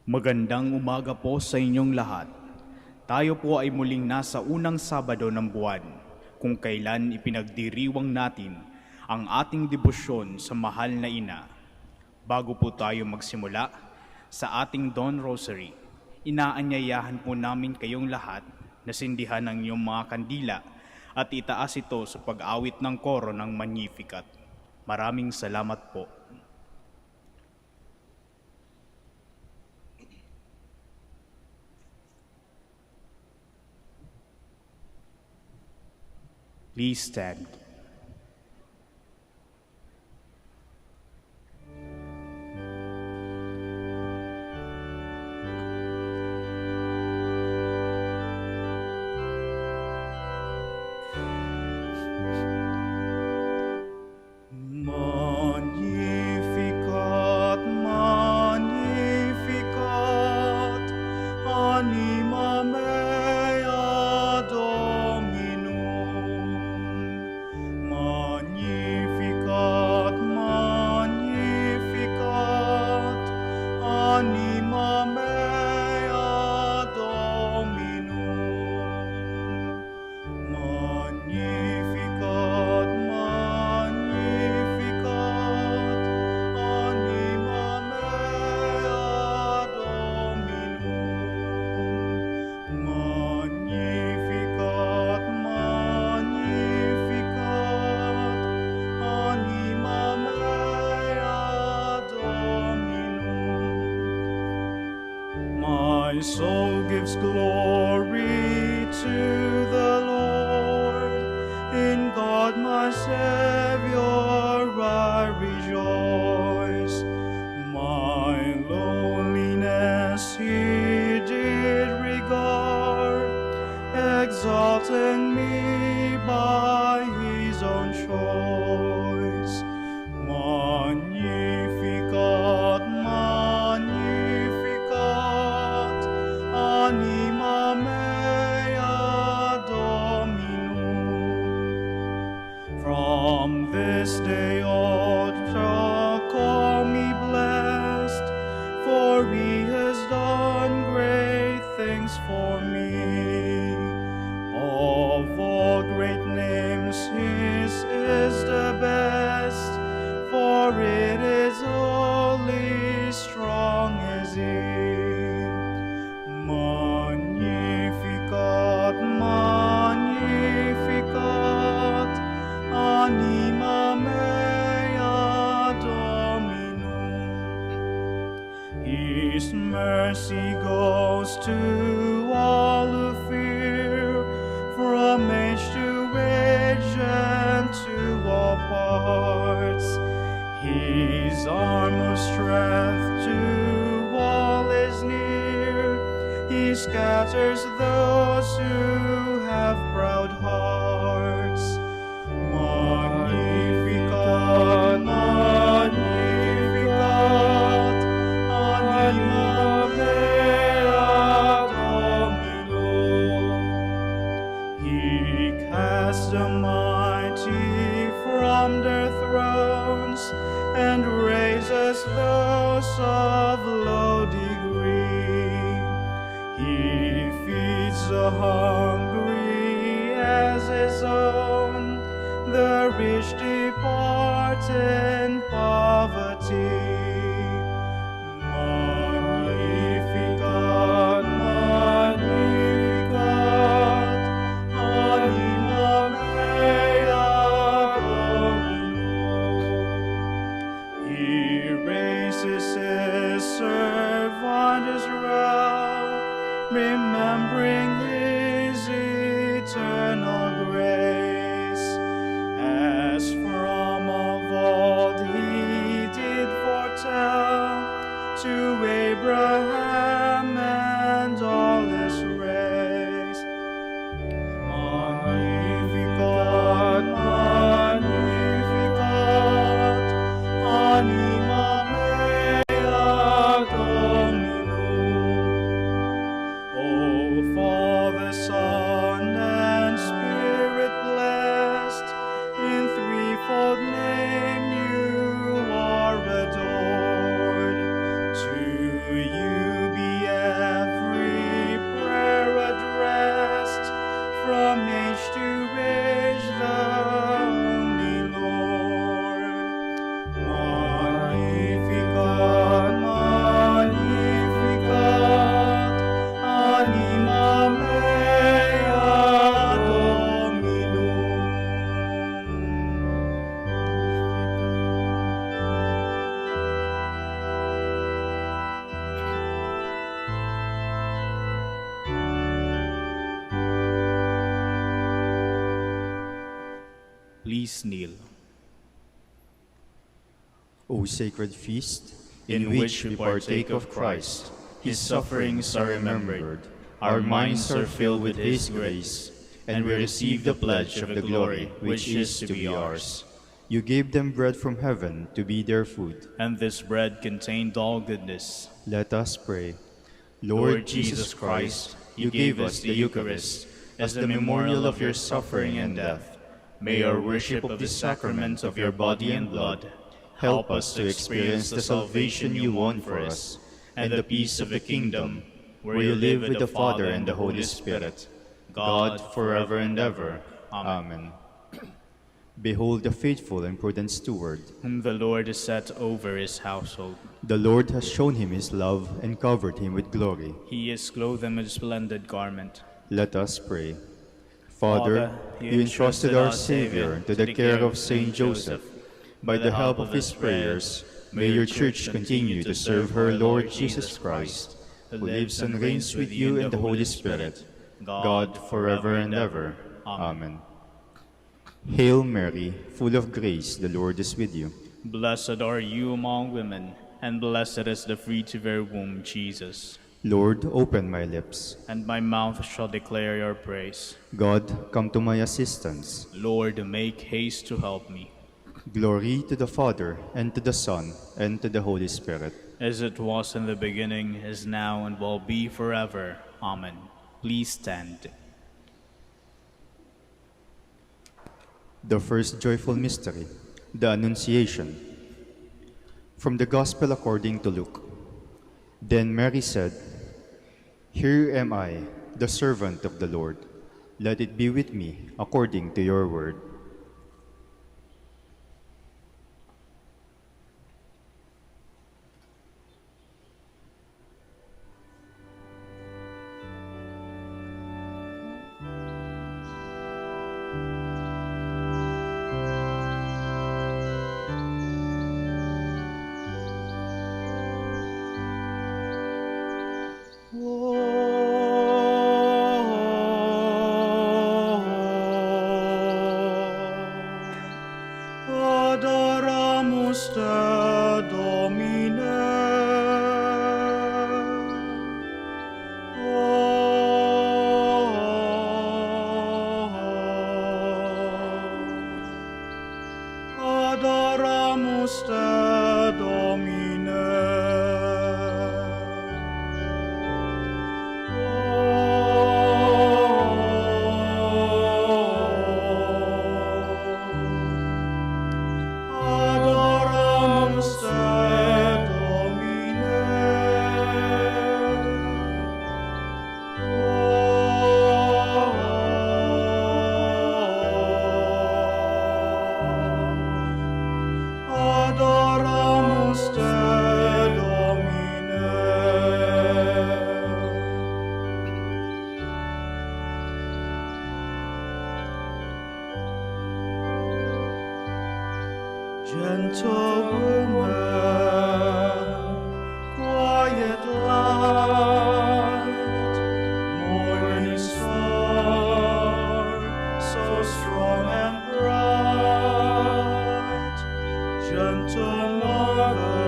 Magandang umaga po sa inyong lahat. Tayo po ay muling nasa unang Sabado ng buwan, kung kailan ipinagdiriwang natin ang ating debosyon sa mahal na ina. Bago po tayo magsimula sa ating Dawn Rosary, inaanyayahan po namin kayong lahat na sindihan ang inyong mga kandila at itaas ito sa pag-awit ng koro ng Magnificat. Maraming salamat po. Please stand. Magnificat, Magnificat, anima mea Dominum. Magnificat, Magnificat, anima mea Dominum. Magnificat, Magnificat, anima mea Dominum. Magnificat, Magnificat, anima mea Dominum. My soul gives glory to the Lord. In God my Savior I rejoice. My lowliness He did regard, exalting me by His own choice. Magnificat, Magnificat, anima mea Dominum. From this day on shall call me blessed, for He has done great things for me. Of all great names His is the best, for it is holy, strong is He. Magnificat, Magnificat, anima mea Dominum. His mercy goes to all who fear, from age to age and to all parts. His arm of strength to all is near. He scatters those who have proud hearts. Magnificat, Magnificat, anima mea Dominum. He casts the mighty from their thrones, and raises those of low degree. He feeds the hungry as His own, the rich depart in poverty. Magnificat, Magnificat, anima mea Dominum. He raises His servant Israel, remembering His eternal grace. As from of old He did foretell, to Abraham and all his race. Magnificat, Magnificat, anima mea Dominum. O Father, Son, and Spirit blessed, in threefold name You are adored. To You be Please kneel. O sacred feast, in which we partake of Christ, his sufferings are remembered, our minds are filled with his grace, and we receive the pledge of the glory which is to be ours. You gave them bread from heaven to be their food. And this bread contained all goodness. Let us pray. Lord Jesus Christ, you gave us the Eucharist as the memorial of your suffering and death. May our worship of the sacrament of your body and blood help us to experience the salvation you won for us and the peace of the kingdom, where you live with the Father and the Holy Spirit, God forever and ever. Amen. Behold the faithful and prudent steward, whom the Lord has set over his household. The Lord has shown him his love and covered him with glory. He has clothed him with a splendid garment. Let us pray. Father, you entrusted our Savior to the care of Saint Joseph. By the help of his prayers, may your Church continue to serve her Lord Jesus Christ, who lives and reigns with you in the Holy Spirit, God forever and ever. Amen. Hail Mary, full of grace, the Lord is with you. Blessed are you among women, and blessed is the fruit of your womb, Jesus. Lord, open my lips, and my mouth shall declare your praise. God, come to my assistance. Lord, make haste to help me. Glory to the Father, and to the Son, and to the Holy Spirit. As it was in the beginning, is now, and will be forever. Amen. Please stand. The first joyful mystery, the Annunciation. From the Gospel according to Luke. Then Mary said, Here am I, the servant of the Lord. Let it be with me according to your word. Adoramus te, Domine. Adoramus te, Domine. Adoramus te, Adoramus te, Domine. Gentle woman, quiet light, morning star, so strong and bright. Gentle mother,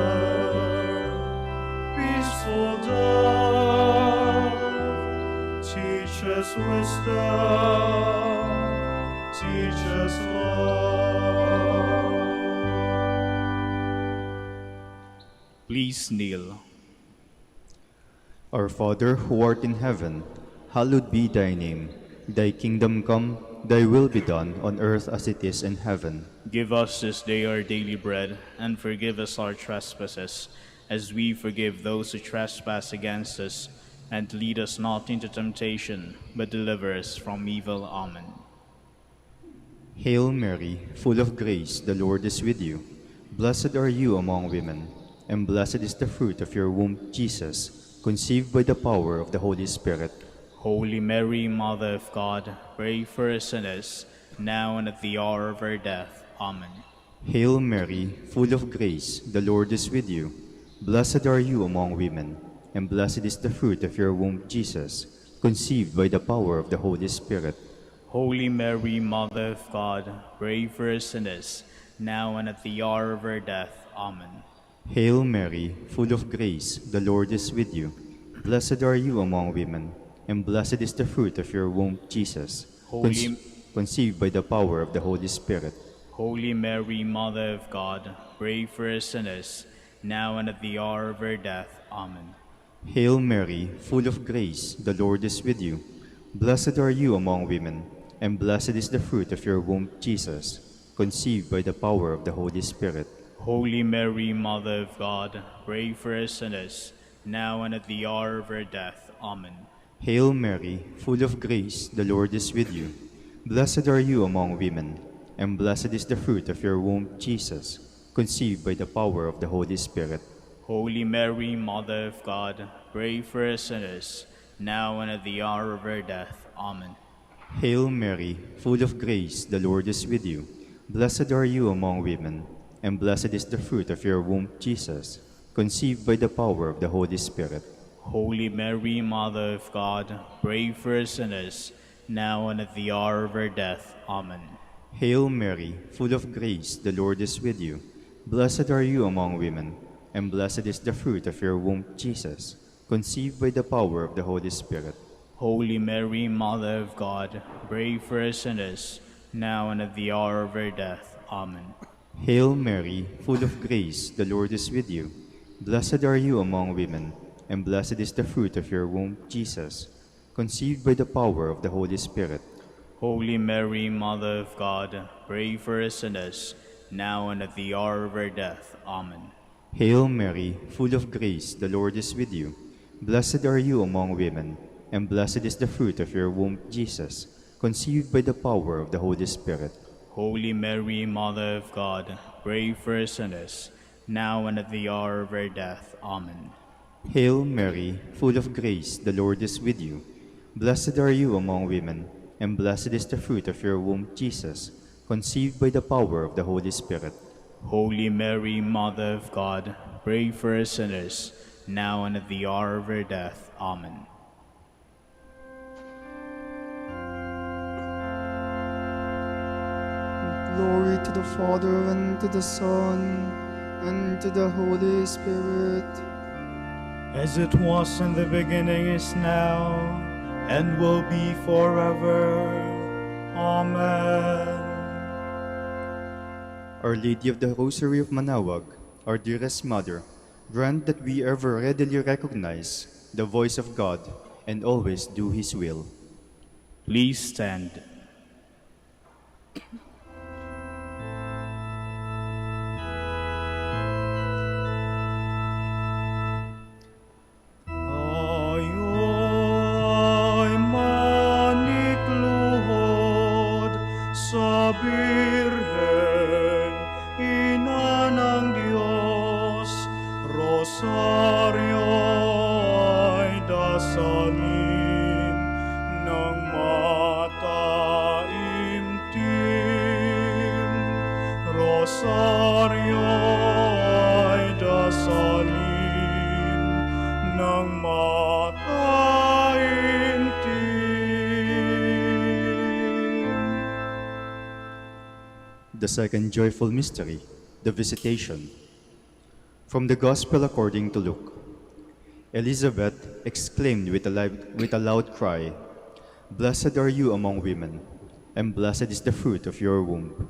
peaceful dove, teach us wisdom, teach us love. Please kneel. Our Father, who art in heaven, hallowed be thy name. Thy kingdom come, thy will be done, on earth as it is in heaven. Give us this day our daily bread, and forgive us our trespasses, as we forgive those who trespass against us. And lead us not into temptation, but deliver us from evil. Amen. Hail Mary, full of grace, the Lord is with you. Blessed are you among women, and blessed is the fruit of your womb, Jesus, conceived by the power of the Holy Spirit. Holy Mary, Mother of God, pray for us sinners, now and at the hour of our death. Amen. Hail Mary, full of grace, the Lord is with you. Blessed are you among women, and blessed is the fruit of your womb, Jesus, conceived by the power of the Holy Spirit. Holy Mary, Mother of God, pray for us sinners, now and at the hour of our death. Amen. Hail Mary, full of grace, the Lord is with you. Blessed are you among women, and blessed is the fruit of your womb, Jesus. Holy, Conceived by the power of the Holy Spirit. Holy Mary, Mother of God, pray for us sinners, now and at the hour of our death. Amen. Hail Mary, full of grace, the Lord is with you. Blessed are you among women, and blessed is the fruit of your womb, Jesus. Conceived by the power of the Holy Spirit. Holy Mary, Mother of God, pray for us sinners, now and at the hour of our death. Amen. Hail Mary, full of grace, the Lord is with you. Blessed are you among women, and blessed is the fruit of your womb, Jesus, conceived by the power of the Holy Spirit. Holy Mary, Mother of God, pray for us sinners, now and at the hour of our death. Amen. Hail Mary, full of grace, the Lord is with you. Blessed are you among women, and blessed is the fruit of your womb, Jesus, conceived by the power of the Holy Spirit. Holy Mary, Mother of God, pray for us sinners, now and at the hour of our death. Amen. Hail Mary, full of grace, the Lord is with you. Blessed are you among women, and blessed is the fruit of your womb, Jesus, conceived by the power of the Holy Spirit. Holy Mary, Mother of God, pray for us sinners, now and at the hour of our death. Amen. Hail Mary, full of grace, the Lord is with you. Blessed are you among women, and blessed is the fruit of your womb, Jesus, conceived by the power of the Holy Spirit. Holy Mary, Mother of God, pray for us sinners, now and at the hour of our death. Amen. Hail Mary, full of grace, the Lord is with you. Blessed are you among women, and blessed is the fruit of your womb, Jesus, conceived by the power of the Holy Spirit. Holy Mary, Mother of God, pray for us sinners, now and at the hour of our death. Amen. Hail Mary, full of grace, the Lord is with you. Blessed are you among women, and blessed is the fruit of your womb, Jesus, conceived by the power of the Holy Spirit. Holy Mary, Mother of God, pray for us sinners, now and at the hour of our death. Amen. Glory to the Father, and to the Son, and to the Holy Spirit. As it was in the beginning, is now, and will be forever. Amen. Our Lady of the Rosary of Manaoag, our dearest Mother, grant that we ever readily recognize the voice of God and always do His will. Please stand. Ayo'y manikluhod sa Birhen, Ina ng Diyos. Rosaryo ay dasalin ng mataimtim. Rosaryo ay dasalin ng mataimtim. The second joyful mystery, the Visitation. From the Gospel according to Luke. Elizabeth exclaimed with a loud cry, "Blessed are you among women, and blessed is the fruit of your womb."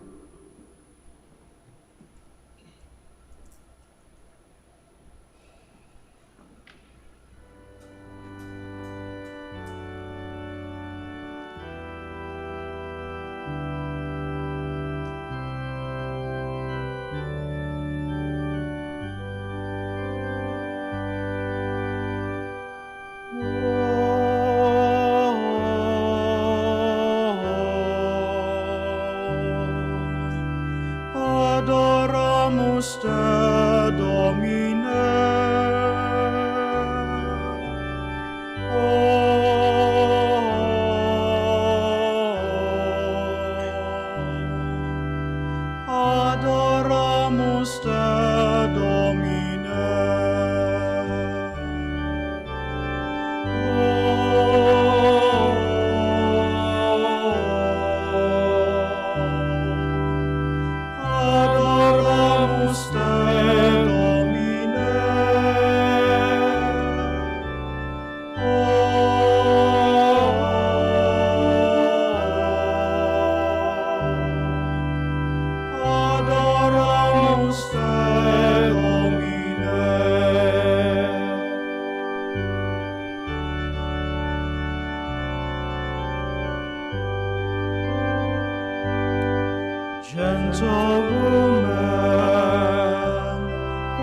Gentle woman,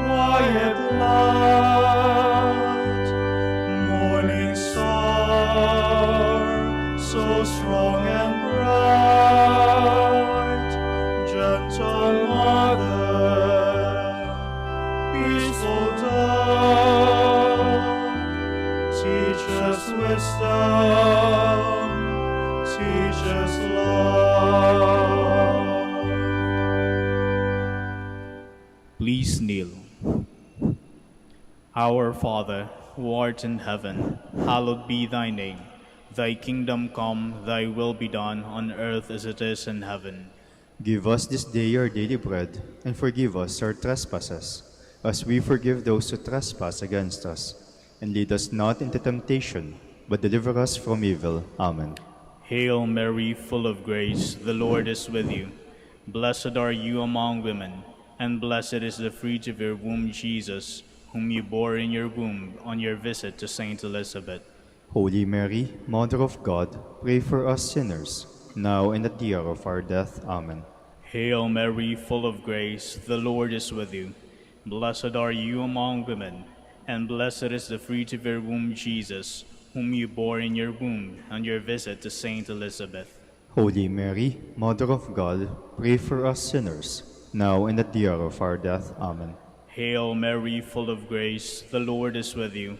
quiet light, morning star, so strong and bright. Gentle mother, peaceful dove, teach us wisdom, teach us love. Please kneel. Our Father, who art in heaven, hallowed be thy name. Thy kingdom come, thy will be done, on earth as it is in heaven. Give us this day our daily bread, and forgive us our trespasses, as we forgive those who trespass against us. And lead us not into temptation, but deliver us from evil. Amen. Hail Mary, full of grace, the Lord is with you. Blessed are you among women, and blessed is the fruit of your womb, Jesus, whom you bore in your womb on your visit to Saint Elizabeth. Holy Mary, Mother of God, pray for us sinners, now and at the hour of our death. Amen. Hail Mary, full of grace, the Lord is with you. Blessed are you among women, and blessed is the fruit of your womb, Jesus, whom you bore in your womb on your visit to Saint Elizabeth. Holy Mary, Mother of God, pray for us sinners, now and at the hour of our death. Amen. Hail Mary, full of grace, the Lord is with you.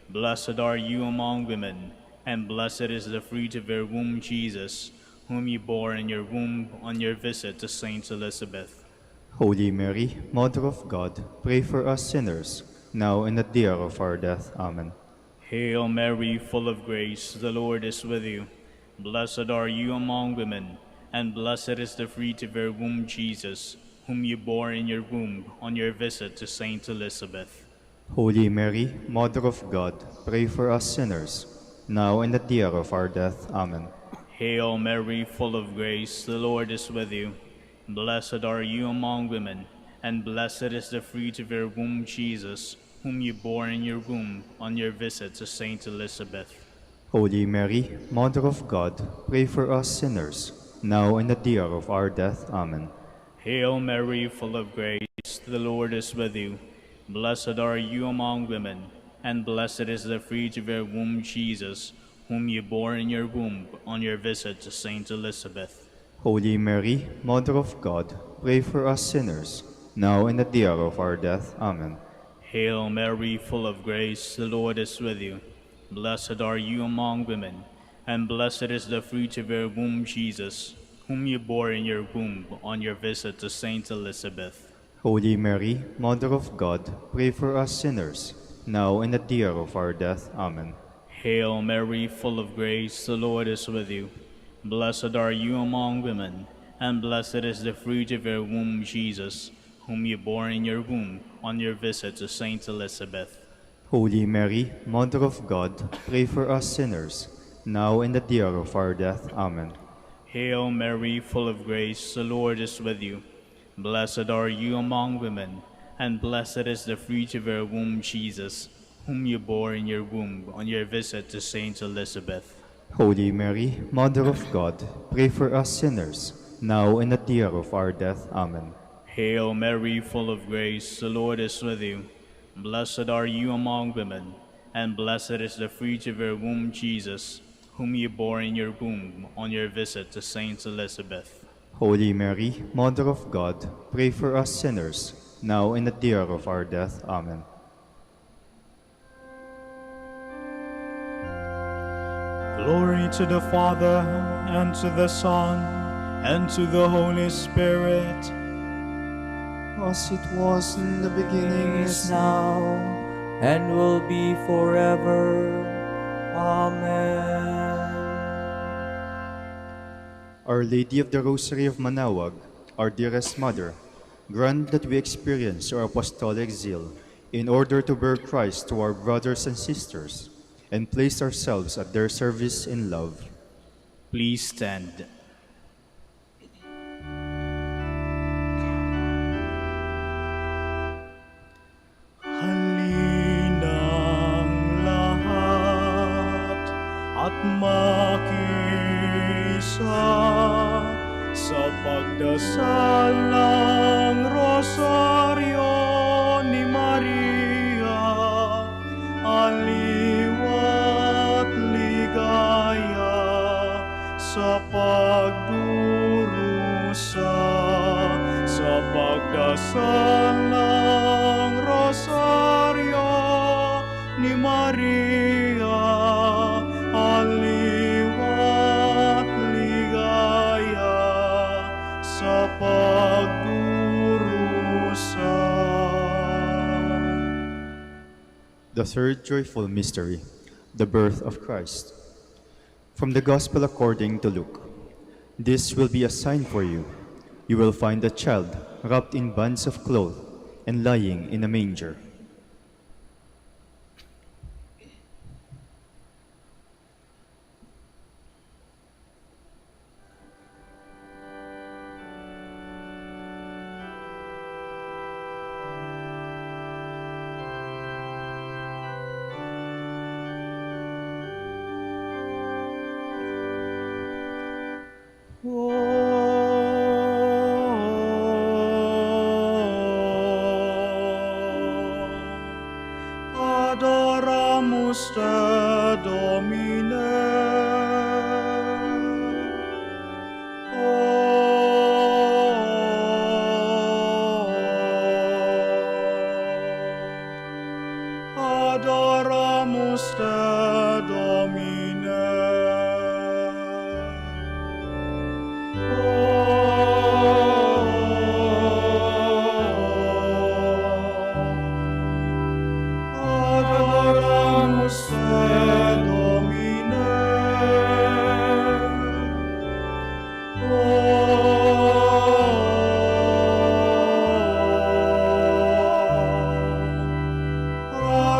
Blessed are you among women, and blessed is the fruit of your womb, Jesus, whom you bore in your womb on your visit to Saint Elizabeth. Holy Mary, Mother of God, pray for us sinners, now and at the hour of our death. Amen. Hail Mary, full of grace, the Lord is with you. Blessed are you among women, and blessed is the fruit of your womb, Jesus, whom you bore in your womb on your visit to Saint Elizabeth. Holy Mary, Mother of God, pray for us sinners, now and at the hour of our death. Amen. Hail Mary, full of grace, the Lord is with you. Blessed are you among women, and blessed is the fruit of your womb, Jesus, whom you bore in your womb on your visit to Saint Elizabeth. Holy Mary, Mother of God, pray for us sinners, now and at the hour of our death. Amen. Hail Mary, full of grace, the Lord is with you. Blessed are you among women, and blessed is the fruit of your womb, Jesus, whom you bore in your womb on your visit to Saint Elizabeth. Holy Mary, Mother of God, pray for us sinners, now and at the hour of our death. Amen. Hail Mary, full of grace, the Lord is with you. Blessed are you among women, and blessed is the fruit of your womb, Jesus, whom you bore in your womb on your visit to Saint Elizabeth. Holy Mary, Mother of God, pray for us sinners, now and at the hour of our death. Amen. Hail Mary, full of grace, the Lord is with you. Blessed are you among women, and blessed is the fruit of your womb, Jesus, whom you bore in your womb on your visit to Saint Elizabeth. Holy Mary, Mother of God, pray for us sinners, now and at the hour of our death. Amen. Hail Mary, full of grace, the Lord is with you. Blessed are you among women, and blessed is the fruit of your womb, Jesus, whom you bore in your womb on your visit to Saint Elizabeth. Holy Mary, Mother of God, pray for us sinners, now and at the hour of our death. Amen. Hail Mary, full of grace, the Lord is with you. Blessed are you among women, and blessed is the fruit of your womb, Jesus, whom you bore in your womb on your visit to Saint Elizabeth. Holy Mary, Mother of God, pray for us sinners, now and at the hour of our death. Amen. Glory to the Father, and to the Son, and to the Holy Spirit. As it was in the beginning, is now, and will be forever. Amen. Our Lady of the Rosary of Manaoag, our dearest Mother, grant that we experience your apostolic zeal in order to bear Christ to our brothers and sisters, and place ourselves at their service in love. Please stand. Halinang lahat at makisa sa Dasal ng Rosaryo ni Maria, aliwat ligaya sa pagdurusa. Sa pagdasal ng Rosaryo ni Maria, aliwat ligaya sa pagdurusa. The third joyful mystery, the birth of Christ. From the Gospel according to Luke. This will be a sign for you. You will find a child wrapped in bands of cloth and lying in a manger. Adoramus te, Domine. Adoramus te, Domine. Adoramus te, Domine.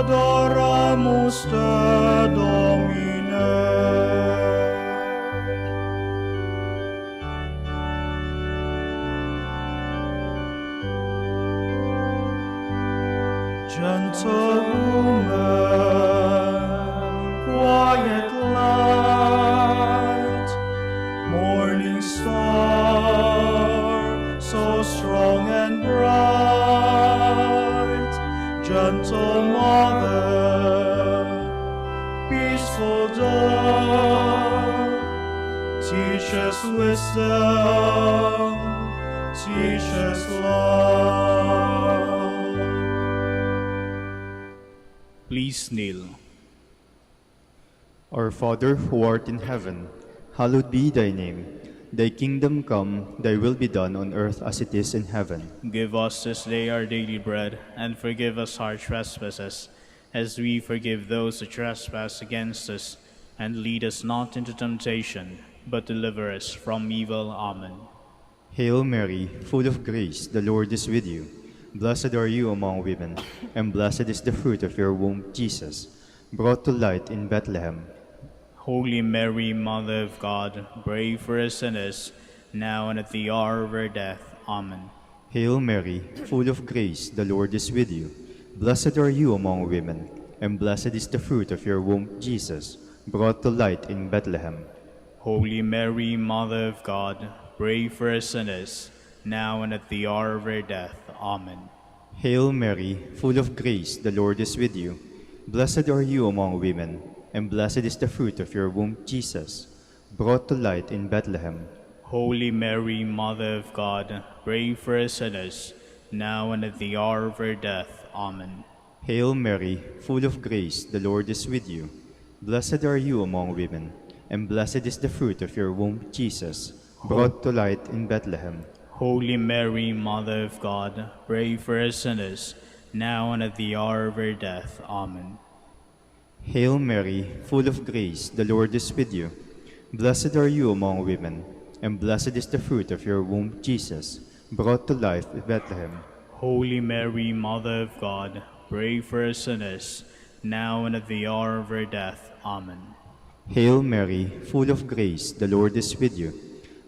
Adoramus te, Domine. Gentle woman, quiet light, morning star, so strong and bright. Gentle mother, peaceful dove, teach us wisdom, teach us love. Please kneel. Our Father who art in heaven, hallowed be thy name. Thy kingdom come, thy will be done on earth as it is in heaven. Give us this day our daily bread, and forgive us our trespasses, as we forgive those who trespass against us. And lead us not into temptation, but deliver us from evil. Amen. Hail Mary, full of grace, the Lord is with you. Blessed are you among women, and blessed is the fruit of your womb, Jesus, brought to light in Bethlehem. Holy Mary, Mother of God, pray for us sinners, now and at the hour of our death. Amen. Hail Mary, full of grace, the Lord is with you. Blessed are you among women, and blessed is the fruit of your womb, Jesus, brought to light in Bethlehem. Holy Mary, Mother of God, pray for us sinners, now and at the hour of our death. Amen. Hail Mary, full of grace, the Lord is with you. Blessed are you among women, and blessed is the fruit of your womb, Jesus, brought to light in Bethlehem. Holy Mary, Mother of God, pray for us sinners, now and at the hour of our death. Amen. Hail Mary, full of grace, the Lord is with you. Blessed are you among women, and blessed is the fruit of your womb, Jesus, brought to light in Bethlehem. Holy Mary, Mother of God, pray for us sinners, now and at the hour of our death. Amen. Hail Mary, full of grace, the Lord is with you. Blessed are you among women, and blessed is the fruit of your womb, Jesus, brought to life in Bethlehem. Holy Mary, Mother of God, pray for us sinners, now and at the hour of our death. Amen. Hail Mary, full of grace, the Lord is with you.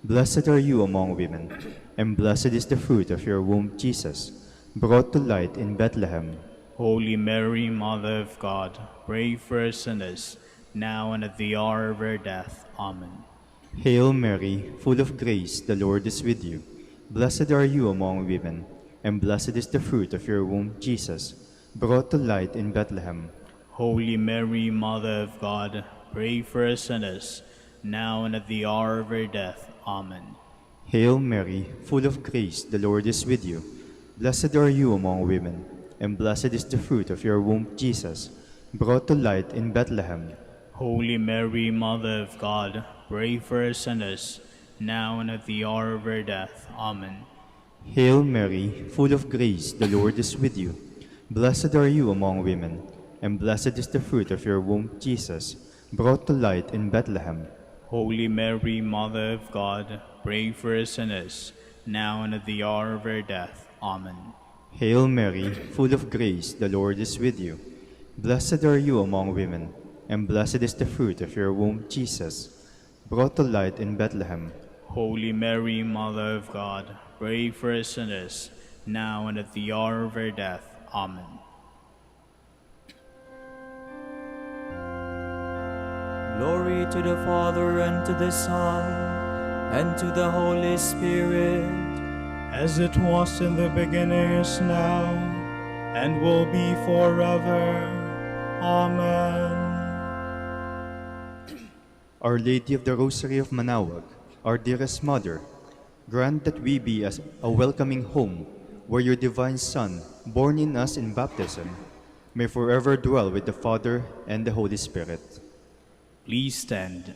Blessed are you among women, and blessed is the fruit of your womb, Jesus, brought to light in Bethlehem. Holy Mary, Mother of God, pray for us sinners, now and at the hour of our death. Amen. Hail Mary, full of grace, the Lord is with you. Blessed are you among women, and blessed is the fruit of your womb, Jesus, brought to light in Bethlehem. Holy Mary, Mother of God, pray for us sinners, now and at the hour of our death. Amen. Hail Mary, full of grace, the Lord is with you. Blessed are you among women, and blessed is the fruit of your womb, Jesus, brought to light in Bethlehem. Holy Mary, Mother of God, pray for us sinners, now and at the hour of our death. Amen. Hail Mary, full of grace, the Lord is with you. Blessed are you among women, and blessed is the fruit of your womb, Jesus, brought to light in Bethlehem. Holy Mary, Mother of God, pray for us sinners, now and at the hour of our death. Amen. Hail Mary, full of grace, the Lord is with you. Blessed are you among women, and blessed is the fruit of your womb, Jesus, brought to light in Bethlehem. Holy Mary, Mother of God, pray for us sinners, now and at the hour of our death. Amen. Glory to the Father, and to the Son, and to the Holy Spirit, As it was in the beginning, is now, and will be forever. Amen. Our Lady of the Rosary of Manaoag, our dearest Mother, grant that we be as a welcoming home where your divine Son, born in us in baptism, may forever dwell with the Father and the Holy Spirit. Please stand.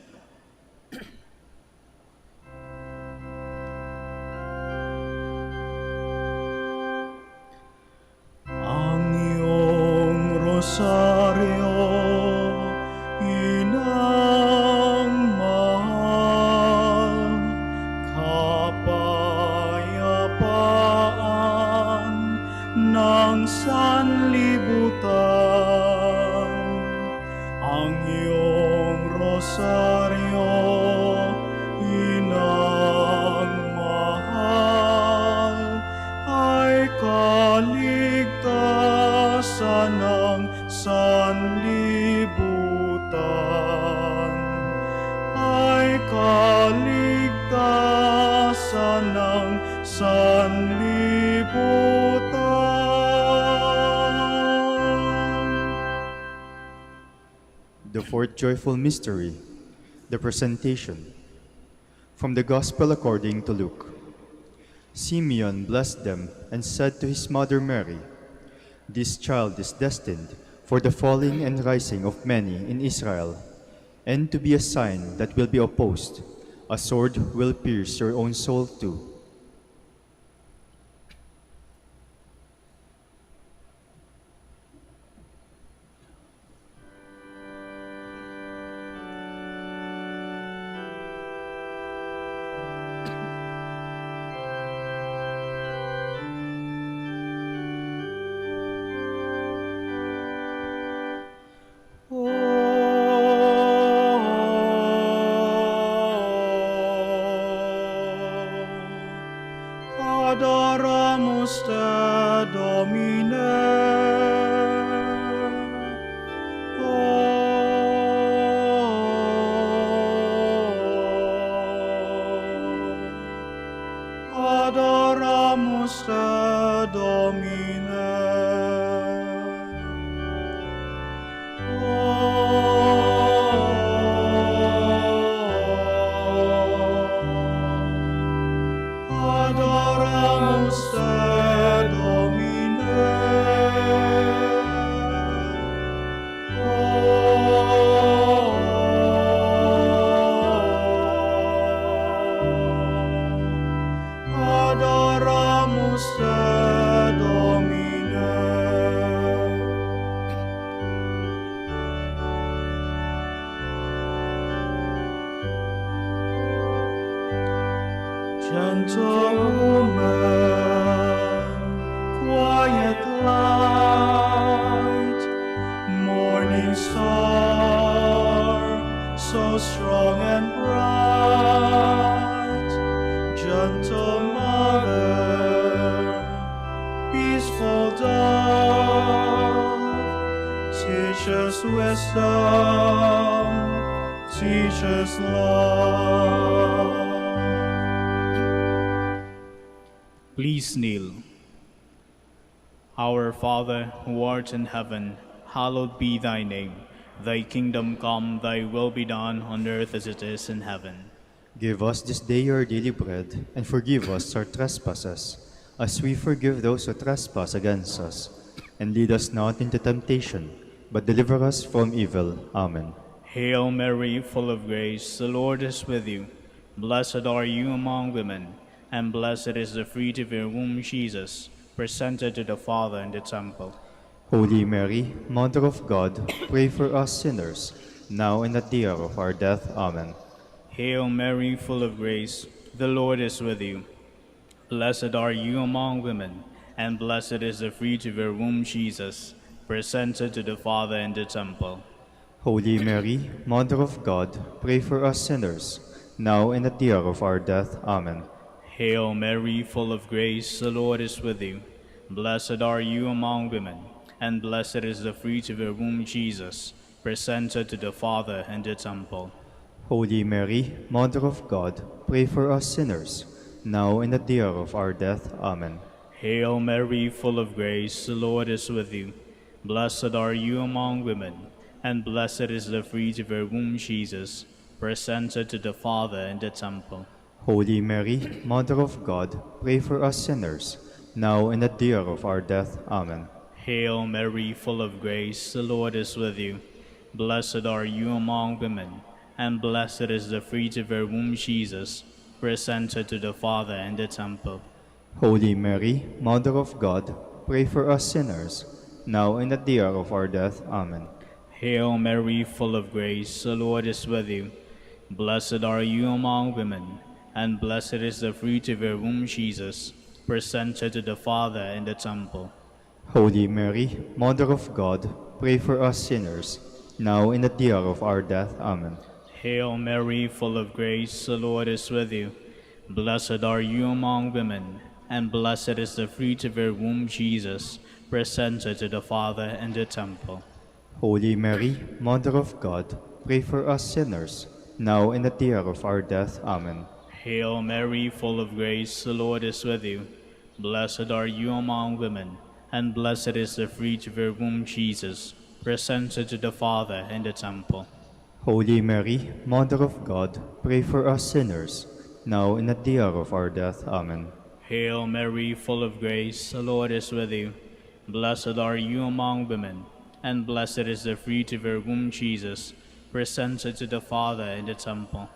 Ang iyong rosaryo, inang mahal, kapayapaan ng sanlibutan. Ang iyong rosaryo, inang mahal, ay kaligtasan ng sanlibutan. Ay kaligtasan ng sanlibutan. The fourth joyful mystery, the Presentation. From the Gospel according to Luke. Simeon blessed them and said to his mother Mary, "This child is destined for the falling and rising of many in Israel, and to be a sign that will be opposed. A sword will pierce your own soul too." Adoramus te, Domine. Adoramus te, Domine. Adoramus te, Domine. Adoramus te, Domine. Gentle woman, quiet light, morning star, so strong and bright. Gentle mother, peaceful dove, teach us wisdom, teach us love. Please kneel. Our Father, who art in heaven, hallowed be thy name. Thy kingdom come, thy will be done on earth as it is in heaven. Give us this day our daily bread, and forgive us our trespasses, as we forgive those who trespass against us. And lead us not into temptation, but deliver us from evil. Amen. Hail Mary, full of grace, the Lord is with you. Blessed are you among women, and blessed is the fruit of your womb, Jesus, presented to the Father in the temple. Holy Mary, Mother of God, pray for us sinners, now and at the hour of our death. Amen. Hail Mary, full of grace, the Lord is with you. Blessed are you among women, and blessed is the fruit of your womb, Jesus, presented to the Father in the temple. Holy Mary, Mother of God, pray for us sinners, now and at the hour of our death. Amen. Hail Mary, full of grace, the Lord is with you. Blessed are you among women, and blessed is the fruit of your womb, Jesus, presented to the Father in the temple. Holy Mary, Mother of God, pray for us sinners, now and at the hour of our death. Amen. Hail Mary, full of grace, the Lord is with you. Blessed are you among women, and blessed is the fruit of your womb, Jesus, presented to the Father in the temple. Holy Mary, Mother of God, pray for us sinners, now and at the hour of our death. Amen. Hail Mary, full of grace, the Lord is with you. Blessed are you among women, and blessed is the fruit of your womb, Jesus, presented to the Father in the temple. Holy Mary, Mother of God, pray for us sinners, now and at the hour of our death. Amen. Hail Mary, full of grace, the Lord is with you. Blessed are you among women, and blessed is the fruit of your womb, Jesus, presented to the Father in the temple. Holy Mary, Mother of God, pray for us sinners, now and at the hour of our death. Amen. Hail Mary, full of grace, the Lord is with you. Blessed are you among women, and blessed is the fruit of your womb, Jesus, presented to the Father in the temple. Holy Mary, Mother of God, pray for us sinners, now and at the hour of our death. Amen. Hail Mary, full of grace, the Lord is with you. Blessed are you among women, and blessed is the fruit of your womb, Jesus, presented to the Father in the temple. Holy Mary, Mother of God, pray for us sinners, now and at the hour of our death. Amen. Hail Mary, full of grace, the Lord is with you. Blessed are you among women, and blessed is the fruit of your womb, Jesus, presented to the Father in the temple.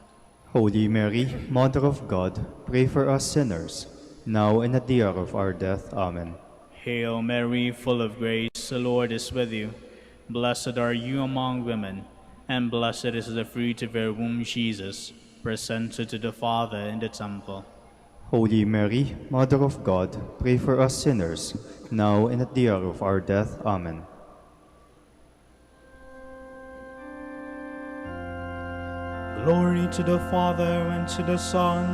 Holy Mary, Mother of God, pray for us sinners, now and at the hour of our death. Amen. Hail Mary, full of grace, the Lord is with you. Blessed are you among women, and blessed is the fruit of your womb, Jesus, presented to the Father in the temple. Holy Mary, Mother of God, pray for us sinners, now and at the hour of our death. Amen. Glory to the Father, and to the Son,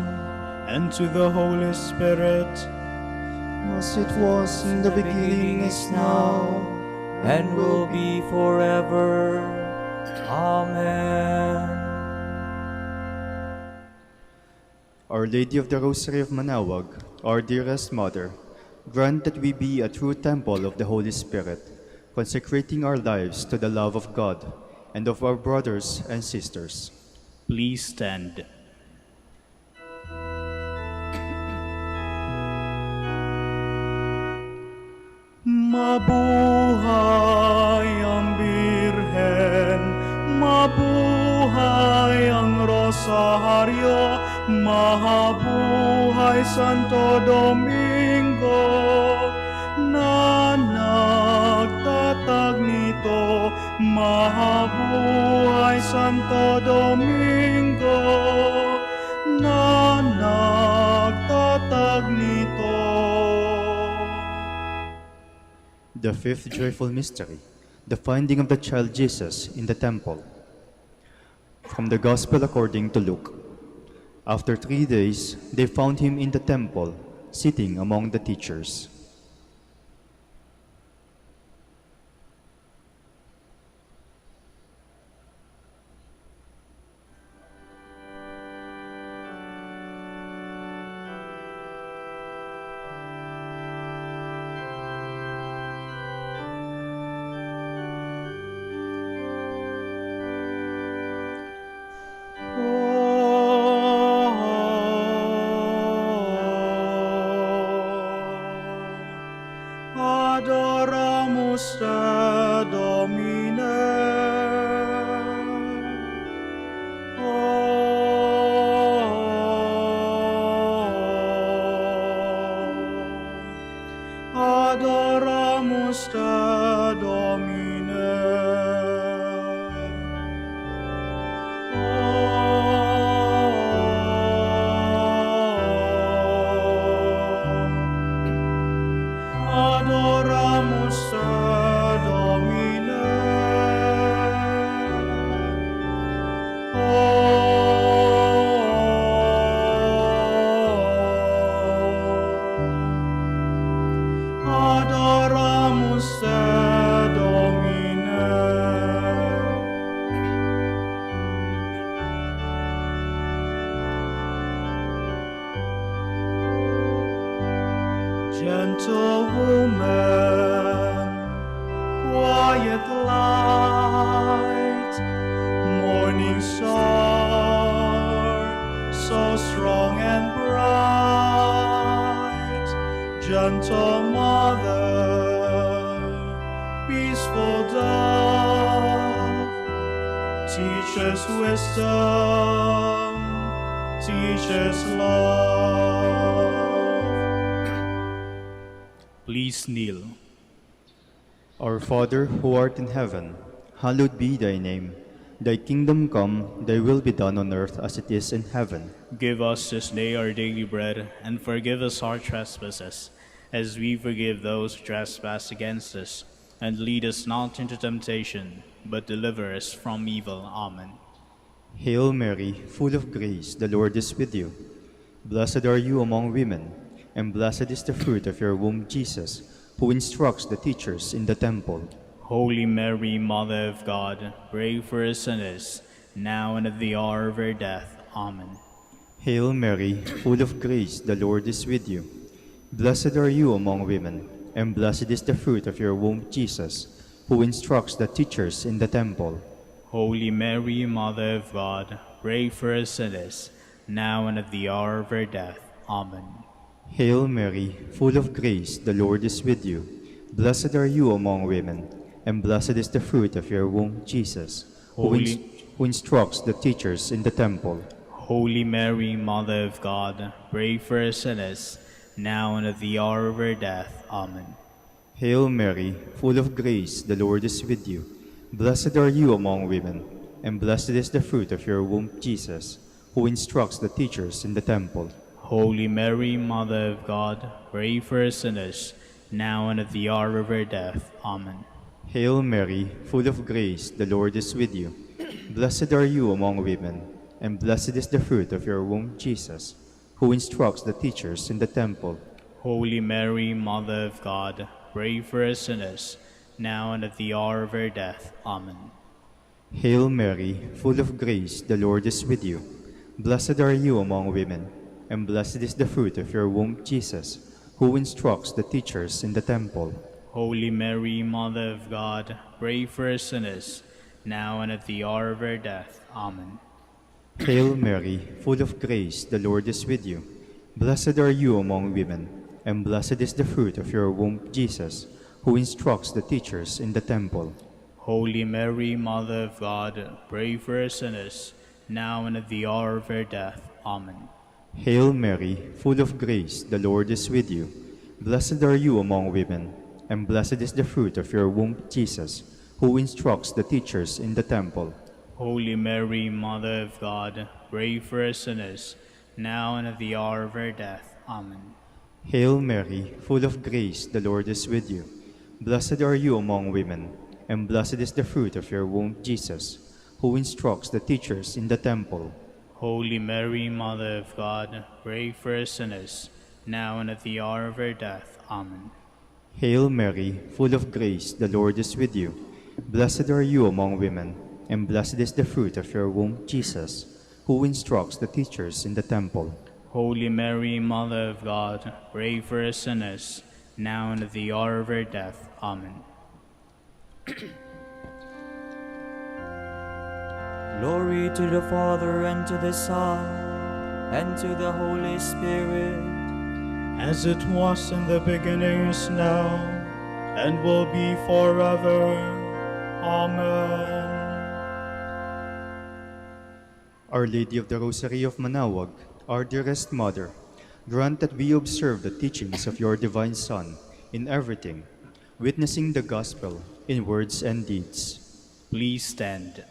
and to the Holy Spirit, As it was in the beginning, is now, and will be forever. Amen. Our Lady of the Rosary of Manaoag, our dearest Mother, grant that we be a true temple of the Holy Spirit, consecrating our lives to the love of God and of our brothers and sisters. Please stand. Mabuhay ang Birhen, mabuhay ang Rosaryo, mabuhay Santo Domingo, na nagtatag nito, mabuhay Santo Domingo, na nagtatag nito. The fifth joyful mystery, the finding of the child Jesus in the temple. From the Gospel according to Luke. After 3 days, they found him in the temple, sitting among the teachers. adoramus te, Domine. Adoramus te, Domine. Adoramus te, Domine. Gentle woman, quiet light, morning star, so strong and bright. Gentle mother, peaceful dove, teach us wisdom, teach us love. Please kneel. Our Father, who art in heaven, hallowed be thy name. Thy kingdom come, thy will be done on earth as it is in heaven. Give us this day our daily bread, and forgive us our trespasses, as we forgive those who trespass against us. And lead us not into temptation, but deliver us from evil. Amen. Hail Mary, full of grace, the Lord is with you. Blessed are you among women, and blessed is the fruit of your womb, Jesus, who instructs the teachers in the temple. Holy Mary, Mother of God, pray for us sinners, now and at the hour of our death. Amen. Hail Mary, full of grace, the Lord is with you. Blessed are you among women, and blessed is the fruit of your womb, Jesus, who instructs the teachers in the temple. Holy Mary, Mother of God, pray for us sinners, now and at the hour of our death. Amen. Hail Mary, full of grace, the Lord is with you. Blessed are you among women, and blessed is the fruit of your womb, Jesus, who instructs the teachers in the temple. Holy Mary, Mother of God, pray for us sinners, now and at the hour of our death. Amen. Hail Mary, full of grace, the Lord is with you. Blessed are you among women, and blessed is the fruit of your womb, Jesus, who instructs the teachers in the temple. Holy Mary, Mother of God, pray for us sinners, now and at the hour of our death. Amen. Hail Mary, full of grace, the Lord is with you. Blessed are you among women, and blessed is the fruit of your womb, Jesus, who instructs the teachers in the temple. Holy Mary, Mother of God, pray for us sinners, now and at the hour of our death. Amen. Hail Mary, full of grace, the Lord is with you. Blessed are you among women, and blessed is the fruit of your womb, Jesus, who instructs the teachers in the temple. Holy Mary, Mother of God, pray for us sinners, now and at the hour of our death. Amen. Hail Mary, full of grace, the Lord is with you. Blessed are you among women, and blessed is the fruit of your womb, Jesus, who instructs the teachers in the temple. Holy Mary, Mother of God, pray for us sinners, now and at the hour of our death. Amen. Hail Mary, full of grace, the Lord is with you. Blessed are you among women, and blessed is the fruit of your womb, Jesus, who instructs the teachers in the temple. Holy Mary, Mother of God, pray for us sinners, now and at the hour of our death. Amen. Hail Mary, full of grace, the Lord is with you. Blessed are you among women, and blessed is the fruit of your womb, Jesus, who instructs the teachers in the temple. Holy Mary, Mother of God, pray for us sinners, now and at the hour of our death. Amen. Hail Mary, full of grace, the Lord is with you. Blessed are you among women, and blessed is the fruit of your womb, Jesus, who instructs the teachers in the temple. Holy Mary, Mother of God, pray for us sinners, now and at the hour of our death. Amen. Glory to the Father, and to the Son, and to the Holy Spirit. As it was in the beginning, is now, and will be forever. Amen. Our Lady of the Rosary of Manaoag, our dearest Mother, grant that we observe the teachings of your divine Son in everything, witnessing the gospel in words and deeds. Please stand.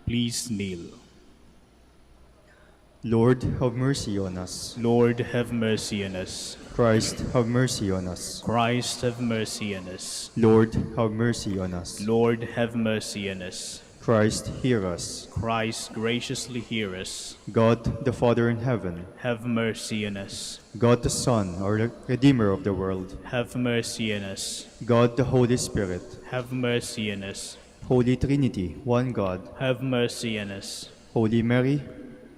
Please kneel. Lord, have mercy on us. Lord, have mercy on us. Christ, have mercy on us. Christ, have mercy on us. Lord, have mercy on us. Lord, have mercy on us. Christ, hear us. Christ, graciously hear us. God, the Father in heaven, Have mercy on us. God the Son, our Redeemer of the world, Have mercy on us. God the Holy Spirit, Have mercy on us. Holy Trinity, one God, Have mercy on us. Holy Mary,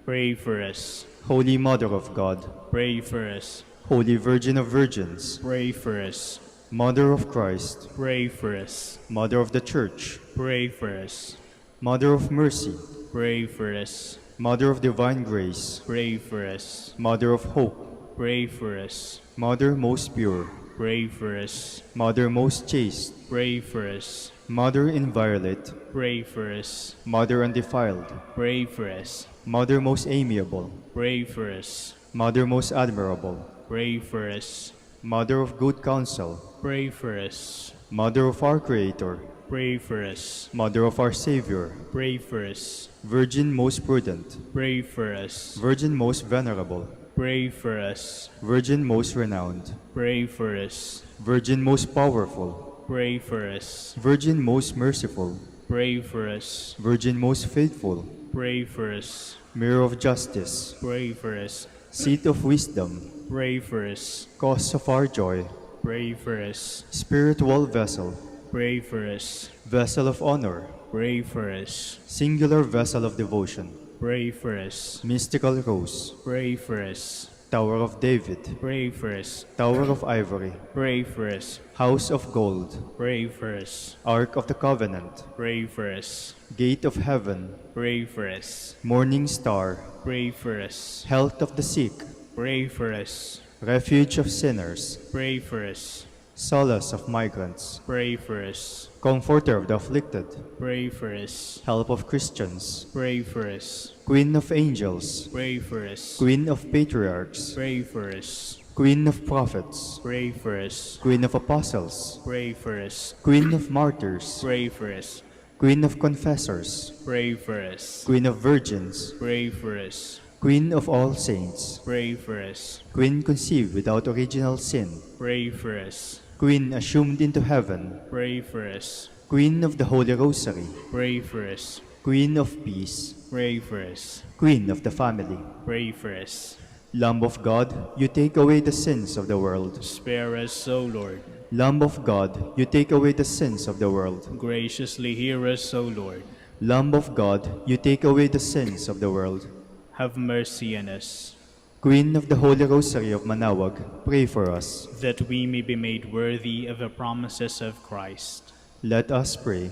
Pray for us. Holy Mother of God, Pray for us. Holy Virgin of Virgins, Pray for us. Mother of Christ, Pray for us. Mother of the Church, Pray for us. Mother of Mercy, Pray for us. Mother of Divine Grace, Pray for us. Mother of Hope, Pray for us. Mother most pure, Pray for us. Mother most chaste, Pray for us. Mother inviolate, Pray for us. Mother undefiled, Pray for us. Mother most amiable, Pray for us. Mother most admirable, Pray for us. Mother of good counsel, Pray for us. Mother of our Creator, Pray for us. Mother of our Savior, Pray for us. Virgin most prudent, Pray for us. Virgin most venerable, Pray for us. Virgin most renowned, Pray for us. Virgin most powerful, Pray for us. Virgin most merciful, Pray for us. Virgin most faithful, Pray for us. Mirror of justice, Pray for us. Seat of wisdom, Pray for us. Cause of our joy, Pray for us. Spiritual vessel, Pray for us. Vessel of honor, Pray for us. Singular vessel of devotion, Pray for us. Mystical rose, Pray for us. Tower of David, Pray for us. Tower of ivory, Pray for us. House of gold, Pray for us. Ark of the covenant, Pray for us. Gate of heaven, Pray for us. Morning star, Pray for us. Health of the sick, Pray for us. Refuge of sinners, Pray for us. Solace of migrants, Pray for us. Comforter of the afflicted, Pray for us. Help of Christians, Pray for us. Queen of angels, Pray for us. Queen of patriarchs, Pray for us. Queen of prophets, Pray for us. Queen of apostles, Pray for us. Queen of martyrs, Pray for us. Queen of confessors, Pray for us. Queen of virgins, Pray for us. Queen of all saints, Pray for us. Queen conceived without original sin, Pray for us. Queen assumed into heaven, Pray for us. Queen of the Holy Rosary, Pray for us. Queen of peace, Pray for us. Queen of the family. Pray for us. Lamb of God, you take away the sins of the world. Spare us, O Lord. Lamb of God, you take away the sins of the world. Graciously hear us, O Lord. Lamb of God, you take away the sins of the world. Have mercy on us, Queen of the Holy Rosary of Manaoag, pray for us. that we may be made worthy of the promises of Christ. Let us pray.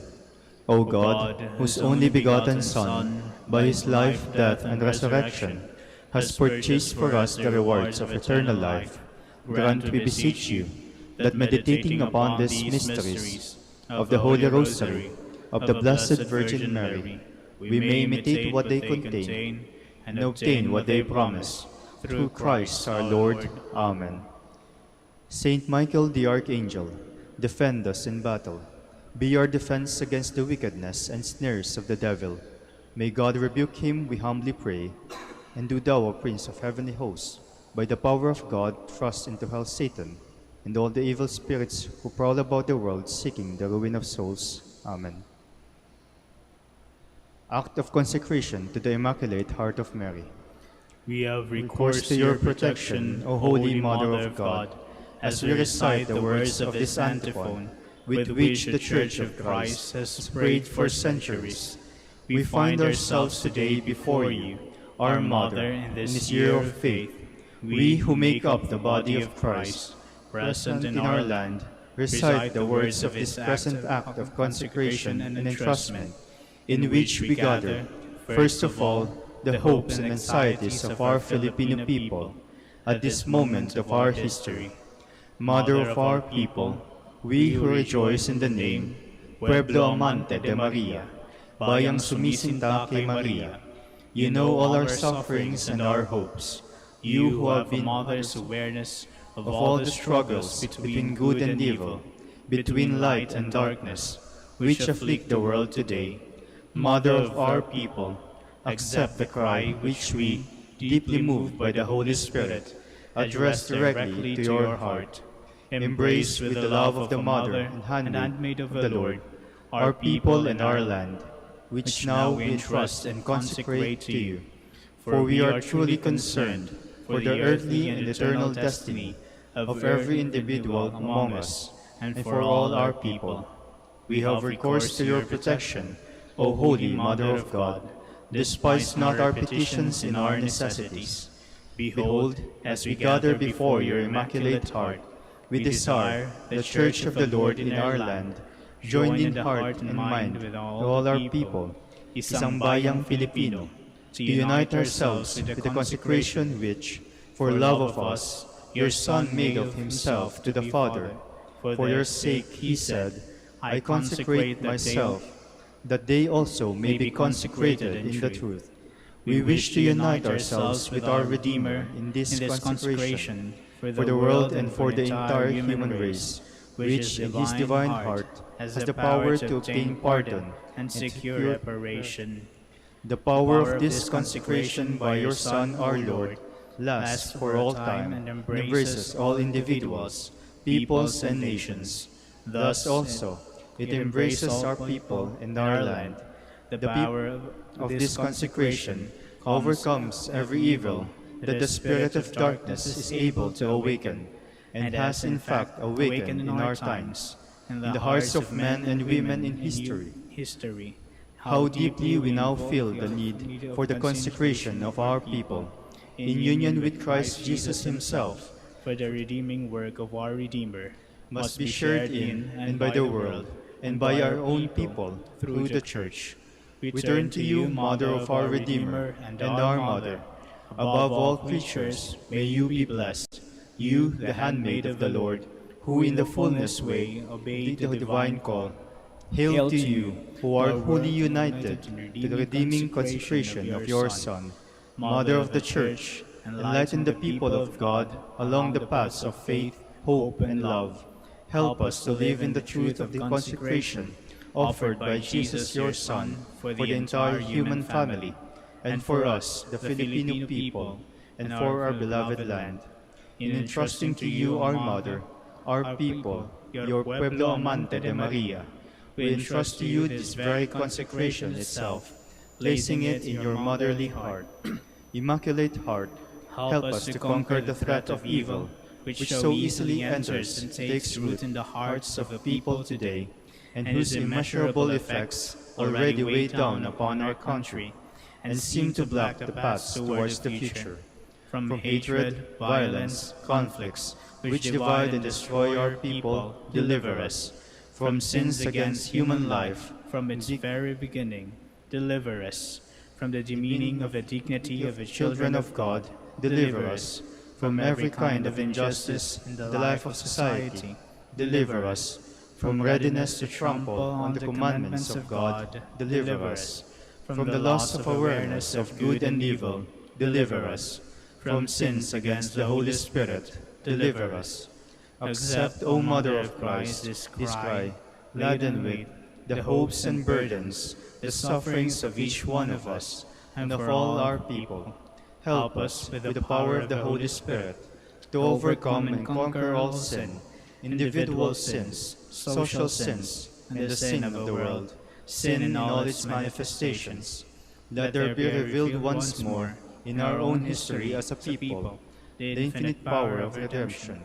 O God, whose only begotten Son, by his life, death, and resurrection, has purchased for us the rewards of eternal life, grant, we beseech you, that meditating upon these mysteries of the Holy Rosary of the Blessed Virgin Mary, we may imitate what they contain and obtain what they promise. Through Christ our Lord. Amen. Saint Michael the Archangel, defend us in battle. Be our defense against the wickedness and snares of the devil. May God rebuke him, we humbly pray. And do thou, O Prince of heavenly hosts, by the power of God, thrust into hell Satan and all the evil spirits who prowl about the world seeking the ruin of souls. Amen. Act of consecration to the Immaculate Heart of Mary. We have recourse to your protection, O Holy Mother of God, as we recite the words of this antiphon, with which the Church of Christ has prayed for centuries. We find ourselves today before you, our Mother, in this year of faith. We who make up the body of Christ, present in our land, recite the words of this present act of consecration and entrustment, in which we gather, first of all, the hopes and anxieties of our Filipino people at this moment of our history. Mother of our people, we who rejoice in the name, Pueblo Amante de Maria, Bayang sumisinta kay Maria, you know all our sufferings and our hopes. You who have been mother's awareness of all the struggles between good and evil, between light and darkness, which afflict the world today. Mother of our people, accept the cry which we, deeply moved by the Holy Spirit, address directly to your heart. Embrace with the love of the Mother and handmaid of the Lord, our people and our land, which now we entrust and consecrate to you. For we are truly concerned for the earthly and eternal destiny of every individual among us, and for all our people. We have recourse to your protection, O Holy Mother of God. Despise not our petitions in our necessities. Behold, as we gather before your Immaculate Heart, we desire the Church of the Lord in our land, joined in heart and mind with all our people, isang bayang Filipino, to unite ourselves with the consecration which, for love of us, your Son made of himself to the Father. For your sake, he said, I consecrate myself, that they also may be consecrated in the truth. We wish to unite ourselves with our Redeemer in this consecration for the world and for the entire human race, which in his divine heart has the power to obtain pardon and secure reparation. The power of this consecration by your Son, our Lord, lasts for all time and embraces all individuals, peoples, and nations. Thus also, it embraces our people and our land. The power of this consecration overcomes every evil that the spirit of darkness is able to awaken, and has in fact awakened in our times, in the hearts of men and women in history. How deeply we now feel the need for the consecration of our people, in union with Christ Jesus himself, for the redeeming work of our Redeemer must be shared in and by the world, and by our own people through the Church. We turn to you, Mother of our Redeemer and our Mother. Above all creatures, may you be blessed, you, the handmaid of the Lord, who in the fullness way obeyed the divine call. Hail to you, who are wholly united to the redeeming consecration of your Son. Mother of the Church, enlighten the people of God along the paths of faith, hope, and love. Help us to live in the truth of the consecration offered by Jesus your Son for the entire human family, and for us, the Filipino people, and for our beloved land. In entrusting to you our Mother, our people, your Pueblo Amante de Maria, we entrust to you this very consecration itself, placing it in your motherly heart. Immaculate Heart, help us to conquer the threat of evil, which so easily enters and takes root in the hearts of the people today, and whose immeasurable effects already weigh down upon our country, and seem to block the paths towards the future. From hatred, violence, conflicts, which divide and destroy our people, deliver us. From sins against human life, from its very beginning, deliver us. From the demeaning of the dignity of the children of God, deliver us. From every kind of injustice in the life of society, deliver us. From readiness to trample on the commandments of God, deliver us. From the loss of awareness of good and evil, deliver us. From sins against the Holy Spirit, deliver us. Accept, O Mother of Christ, this cry, laden with the hopes and burdens, the sufferings of each one of us, and of all our people. Help us with the power of the Holy Spirit to overcome and conquer all sin, individual sins, social sins, and the sin of the world, sin in all its manifestations. Let there be revealed once more in our own history as a people the infinite power of redemption,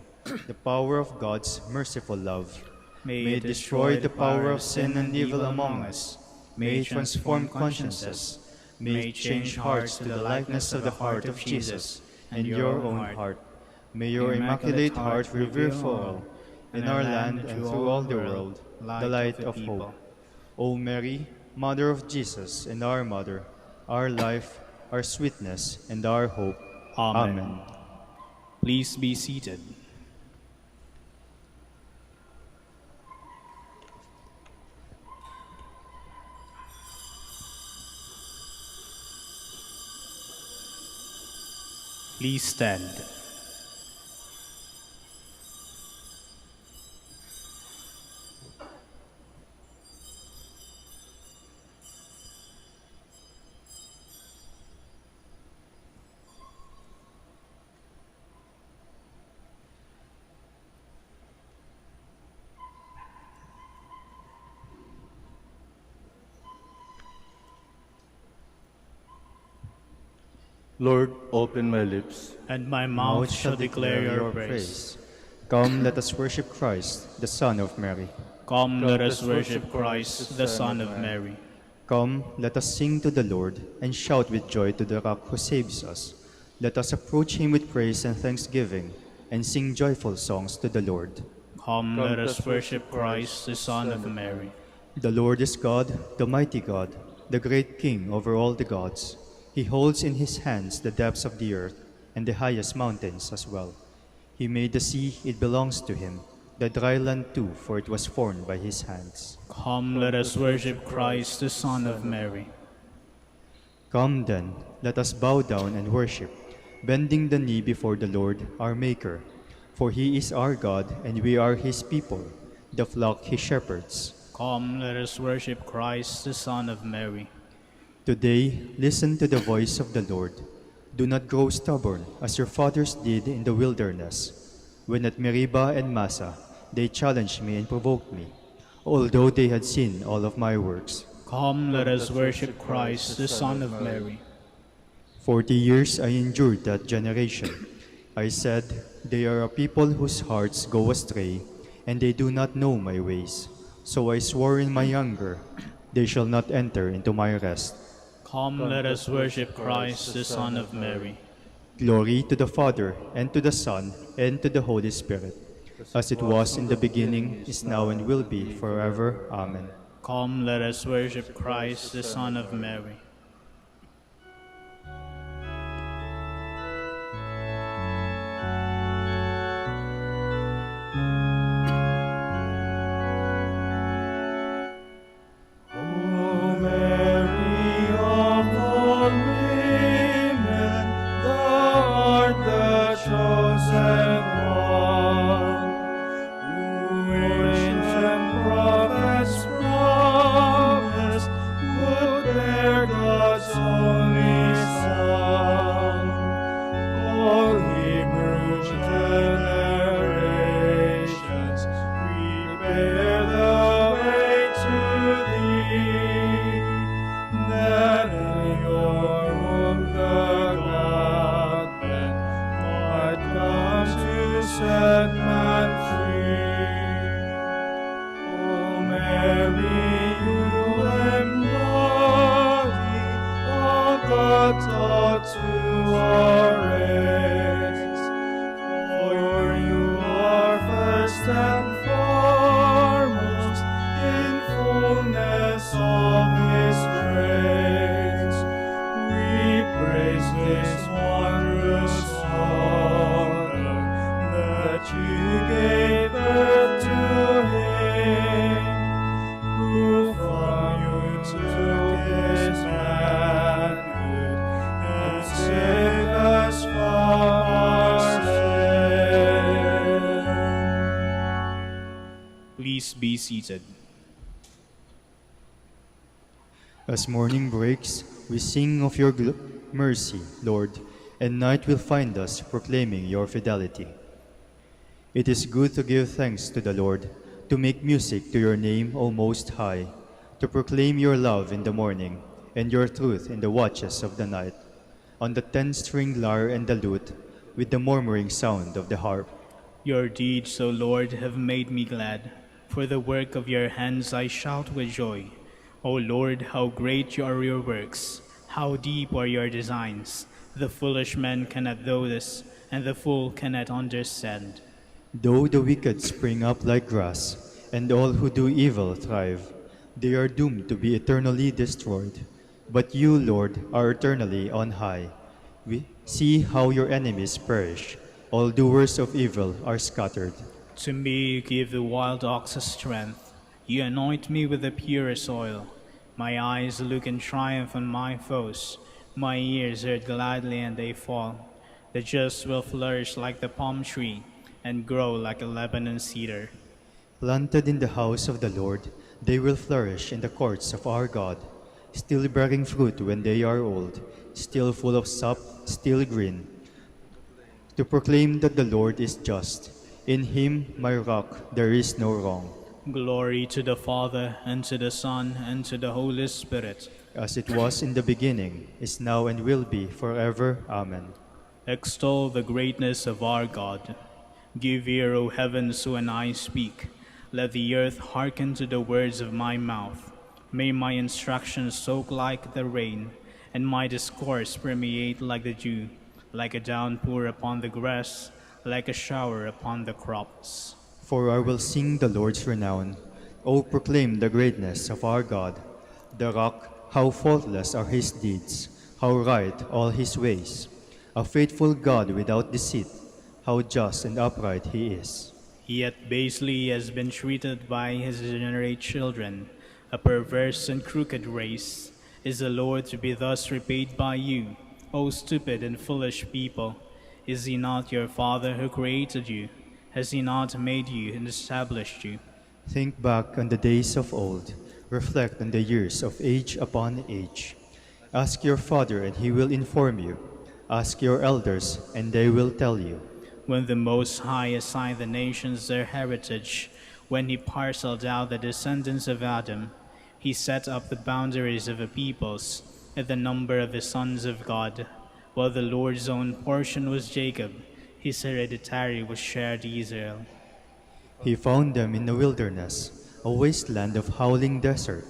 the power of God's merciful love. May it destroy the power of sin and evil among us. May it transform consciences. May it change hearts to the likeness of the heart of Jesus and your own heart. May your immaculate heart revere for all, in our land and through all the world, the light of hope. O Mary, Mother of Jesus and our Mother, our life, our sweetness, and our hope. Amen. Please be seated. Please stand. Lord, open my lips, And my mouth shall declare your praise. Come, let us worship Christ, the Son of Mary. Come, let us worship Christ, the Son of Mary. Come, let us sing to the Lord and shout with joy to the Rock who saves us. Let us approach him with praise and thanksgiving and sing joyful songs to the Lord. Come, let us worship Christ, the Son of Mary. The Lord is God, the mighty God, the great King over all the gods. He holds in his hands the depths of the earth and the highest mountains as well. He made the sea, it belongs to him, the dry land too, for it was formed by his hands. Come, let us worship Christ, the Son of Mary. Come then, let us bow down and worship, bending the knee before the Lord, our Maker. For he is our God, and we are his people, the flock he shepherds. Come, let us worship Christ, the Son of Mary. Today, listen to the voice of the Lord. Do not grow stubborn, as your fathers did in the wilderness. When at Meribah and Massa, they challenged me and provoked me, although they had seen all of my works. Come, let us worship Christ, the Son of Mary. 40 years I endured that generation. I said, they are a people whose hearts go astray, and they do not know my ways. So I swore in my anger, they shall not enter into my rest. Come, let us worship Christ, the Son of Mary. Glory to the Father, and to the Son, and to the Holy Spirit, as it was in the beginning, is now, and will be, forever. Amen. Come, let us worship Christ, the Son of Mary. Please be seated. As morning breaks, we sing of your mercy, Lord, and night will find us proclaiming your fidelity. It is good to give thanks to the Lord, to make music to your name, O Most High, to proclaim your love in the morning and your truth in the watches of the night, on the 10-string lyre and the lute, with the murmuring sound of the harp. Your deeds, O Lord, have made me glad. For the work of your hands I shout with joy. O Lord, how great are your works, how deep are your designs. The foolish man cannot know this, and the fool cannot understand. Though the wicked spring up like grass, and all who do evil thrive, they are doomed to be eternally destroyed. But you, Lord, are eternally on high. We see how your enemies perish. All doers of evil are scattered. To me you give the wild ox's strength. You anoint me with the purest oil. My eyes look in triumph on my foes. My ears heard gladly and they fall. The just will flourish like the palm tree and grow like a Lebanon cedar. Planted in the house of the Lord, they will flourish in the courts of our God, still bearing fruit when they are old, still full of sap, still green, to proclaim that the Lord is just. In him, my rock, there is no wrong. Glory to the Father, and to the Son, and to the Holy Spirit. As it was in the beginning, is now, and will be forever. Amen. Extol the greatness of our God. Give ear, O heavens, when I speak. Let the earth hearken to the words of my mouth. May my instructions soak like the rain, and my discourse permeate like the dew, like a downpour upon the grass, like a shower upon the crops. For I will sing the Lord's renown. O proclaim the greatness of our God. The rock, how faultless are his deeds, how right all his ways. A faithful God without deceit, how just and upright he is. Yet basely he has been treated by his degenerate children, a perverse and crooked race. Is the Lord to be thus repaid by you, O stupid and foolish people? Is he not your Father who created you? Has he not made you and established you? Think back on the days of old. Reflect on the years of age upon age. Ask your father, and he will inform you. Ask your elders, and they will tell you. When the Most High assigned the nations their heritage, when he parceled out the descendants of Adam, he set up the boundaries of the peoples and the number of the sons of God. While the Lord's own portion was Jacob, his hereditary was shared Israel. He found them in the wilderness, a wasteland of howling desert.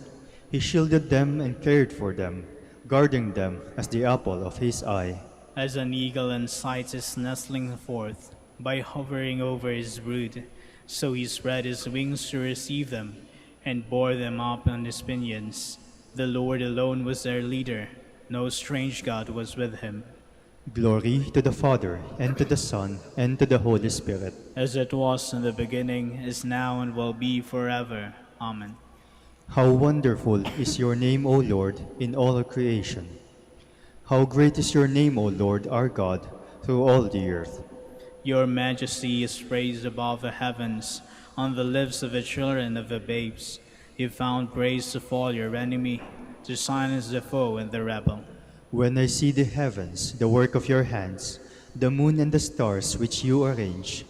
He shielded them and cared for them, guarding them as the apple of his eye. As an eagle incites his nestling forth by hovering over his brood, so he spread his wings to receive them and bore them up on his pinions. The Lord alone was their leader. No strange god was with him. Glory to the Father, and to the Son, and to the Holy Spirit. As it was in the beginning, is now, and will be forever. Amen. How wonderful is your name, O Lord, in all of creation. How great is your name, O Lord, our God, through all the earth. Your majesty is praised above the heavens, on the lips of the children of the babes. You found praise to fall your enemy, to silence the foe and the rebel. When I see the heavens, the work of your hands, the moon and the stars which you arrange,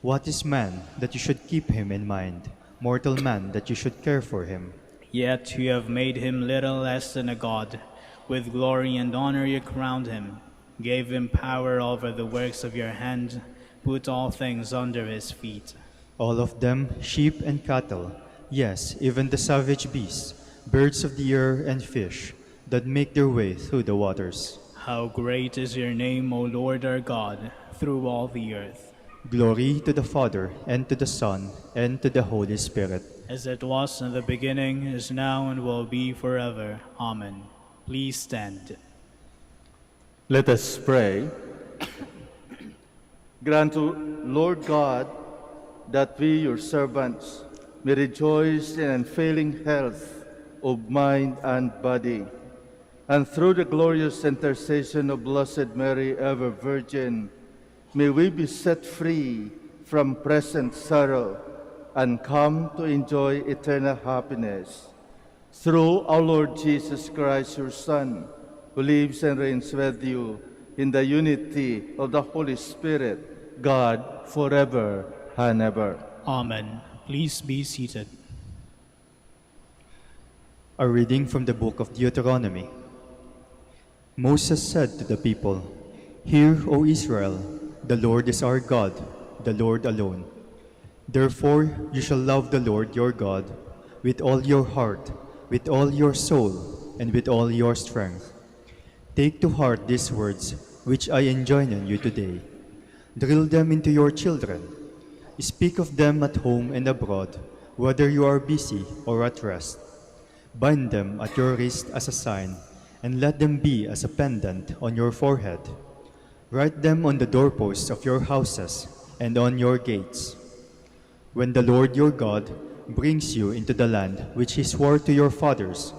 what is man that you should keep him in mind, mortal man that you should care for him? Yet you have made him little less than a god. With glory and honor you crowned him, gave him power over the works of your hand, put all things under his feet. All of them, sheep and cattle, yes, even the savage beasts, birds of the air and fish, that make their way through the waters. How great is your name, O Lord our God, through all the earth. Glory to the Father, and to the Son, and to the Holy Spirit. As it was in the beginning, is now, and will be forever. Amen. Please stand. Let us pray. Grant, to Lord God, that we, your servants, may rejoice in unfailing health of mind and body, and through the glorious intercession of Blessed Mary, ever Virgin, may we be set free from present sorrow and come to enjoy eternal happiness. through our Lord Jesus Christ, your Son, who lives and reigns with you in the unity of the Holy Spirit, God, forever and ever. Amen. Please be seated. A reading from the book of Deuteronomy. Moses said to the people, "Hear, O Israel, the Lord is our God, the Lord alone. Therefore you shall love the Lord your God with all your heart, with all your soul, and with all your strength. Take to heart these words which I enjoin on you today. Drill them into your children. Speak of them at home and abroad, whether you are busy or at rest. Bind them at your wrist as a sign, and let them be as a pendant on your forehead. Write them on the doorposts of your houses and on your gates. When the Lord your God brings you into the land which he swore to your fathers,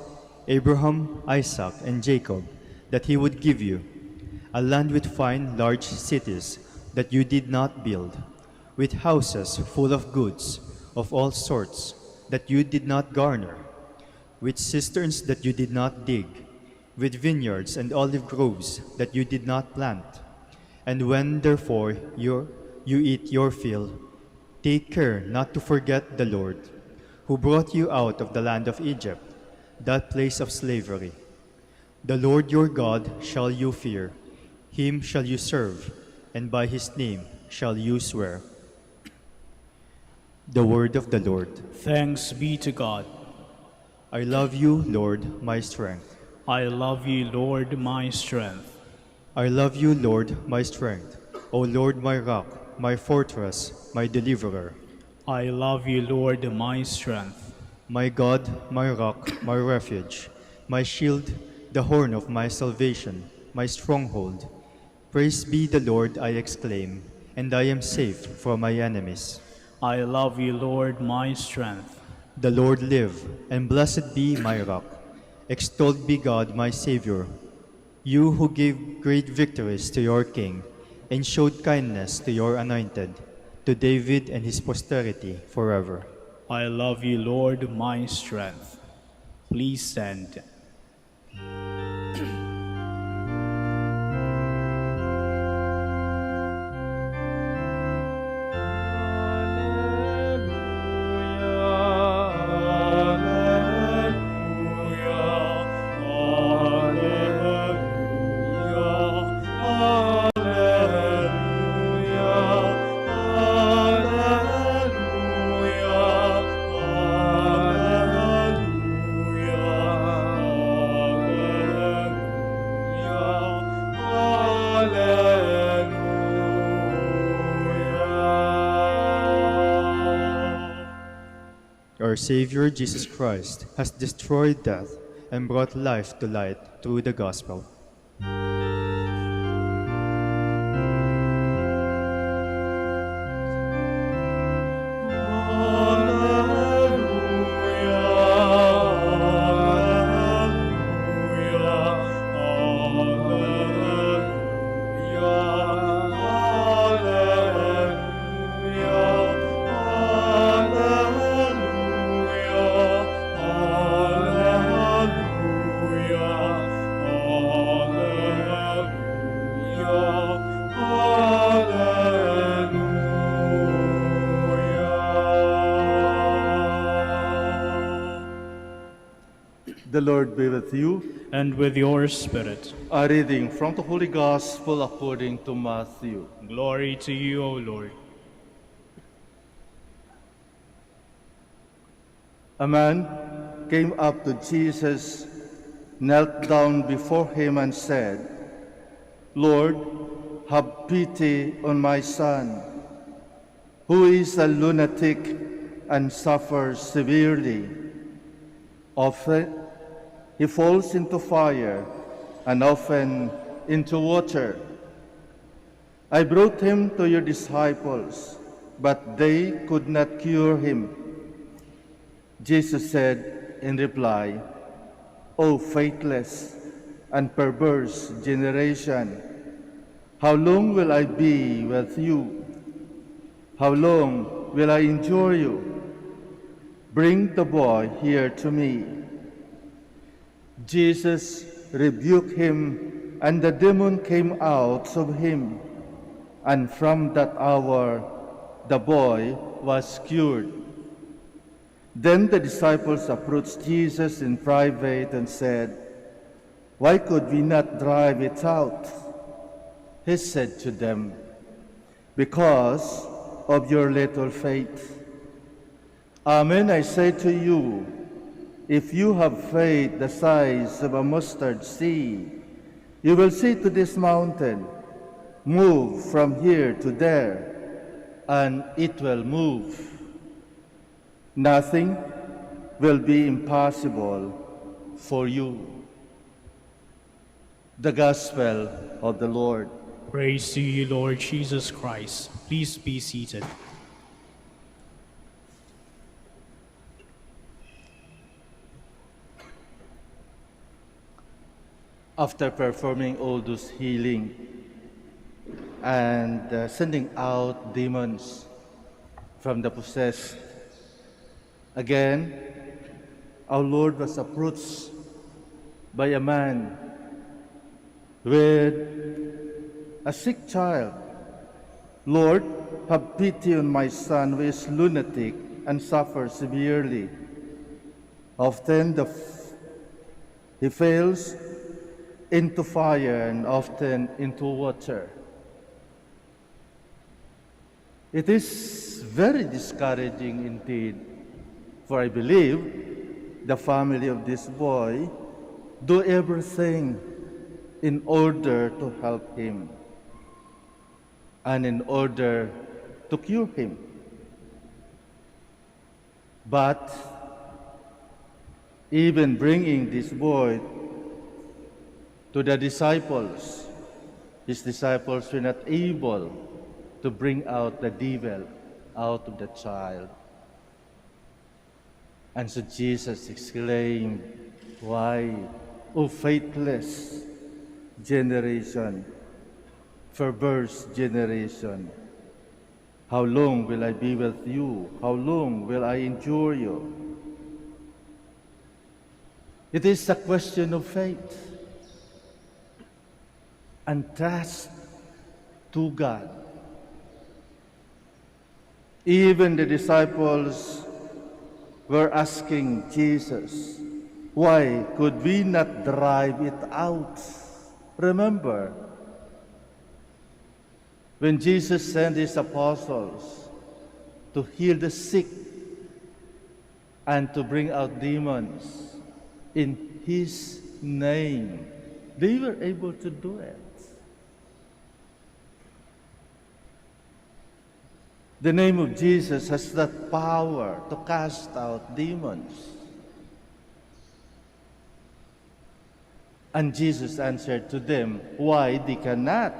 Abraham, Isaac, and Jacob, that he would give you, a land with fine, large cities that you did not build, with houses full of goods of all sorts that you did not garner, with cisterns that you did not dig, with vineyards and olive groves that you did not plant. And when therefore you eat your fill, take care not to forget the Lord, who brought you out of the land of Egypt, that place of slavery. The Lord your God shall you fear, him shall you serve, and by his name shall you swear." The word of the Lord. Thanks be to God. I love you, Lord, my strength. I love you, Lord, my strength. I love you, Lord, my strength. O Lord, my rock, my fortress, my deliverer. I love you, Lord, my strength. My God, my rock, my refuge, my shield, the horn of my salvation, my stronghold. Praise be the Lord, I exclaim, and I am safe from my enemies. I love you, Lord, my strength. The Lord live, and blessed be my rock. Extolled be God, my Savior. You who gave great victories to your king, and showed kindness to your anointed, to David and his posterity forever. I love you, Lord, my strength. Please stand. Our Savior Jesus Christ has destroyed death and brought life to light through the gospel. The Lord be with you. And with your spirit. A reading from the Holy Gospel according to Matthew. Glory to you, O Lord. A man came up to Jesus, knelt down before him and said, "Lord, have pity on my son, who is a lunatic and suffers severely. Often he falls into fire and often into water. I brought him to your disciples, but they could not cure him." Jesus said in reply, "O faithless and perverse generation, how long will I be with you? How long will I endure you? Bring the boy here to me." Jesus rebuked him, and the demon came out of him. And from that hour, the boy was cured. Then the disciples approached Jesus in private and said, "Why could we not drive it out?" He said to them, "Because of your little faith. Amen, I say to you, if you have faith the size of a mustard seed, you will say to this mountain, 'Move from here to there,' and it will move. Nothing will be impossible for you." The Gospel of the Lord. Praise to you, Lord Jesus Christ. Please be seated. After performing all those healing and sending out demons from the possessed, again, our Lord was approached by a man with a sick child. "Lord, have pity on my son who is lunatic and suffers severely. Often he falls into fire and often into water." It is very discouraging indeed, for I believe the family of this boy do everything in order to help him and in order to cure him. But even bringing this boy to the disciples, his disciples were not able to bring out the devil out of the child. And so Jesus exclaimed, "Why, O faithless generation, perverse generation, how long will I be with you? How long will I endure you?" It is a question of faith and trust to God. Even the disciples were asking Jesus, "Why could we not drive it out?" Remember, when Jesus sent his apostles to heal the sick and to bring out demons in his name, they were able to do it. The name of Jesus has that power to cast out demons. And Jesus answered to them why they cannot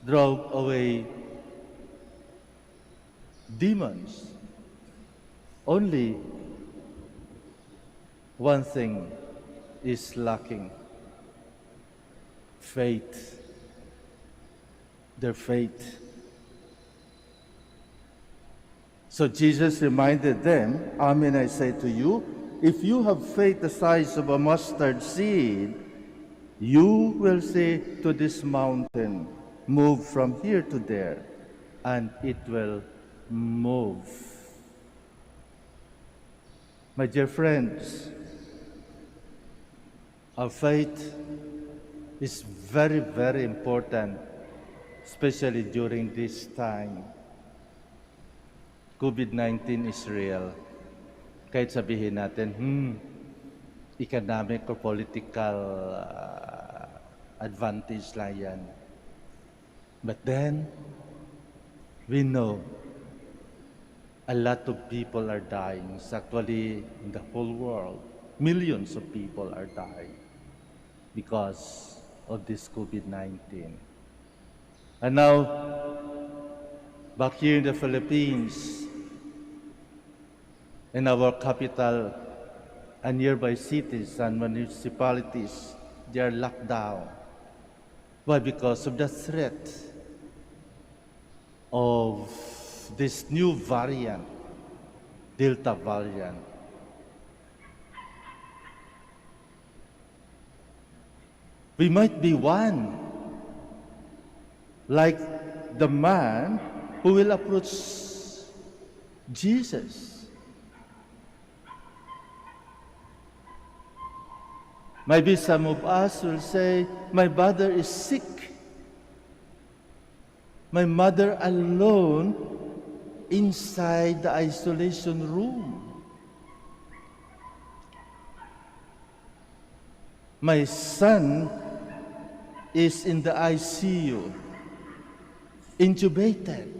drive away demons. Only one thing is lacking: faith. Their faith. So Jesus reminded them, "Amen, I say to you, if you have faith the size of a mustard seed, you will say to this mountain, 'Move from here to there,' and it will move." My dear friends, our faith is very, very important, especially during this time. COVID-19 is real. Kahit sabihin natin, economic or political advantage lang yan. But then, we know a lot of people are dying. It's actually in the whole world, millions of people are dying because of this COVID-19. And now, back here in the Philippines, in our capital and nearby cities and municipalities, they are locked down. Why? Because of the threat of this new variant, Delta variant. We might be one, like the man who will approach Jesus. Maybe some of us will say, my brother is sick. My mother alone inside the isolation room. My son is in the ICU, intubated.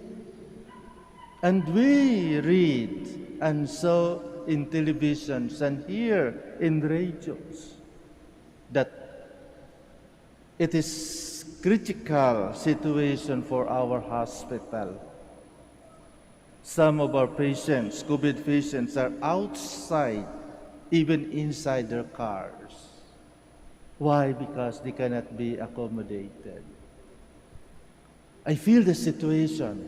And we read and saw in televisions and hear in radios that it is critical situation for our hospital. Some of our patients, COVID patients, are outside, even inside their cars. Why? Because they cannot be accommodated. I feel the situation.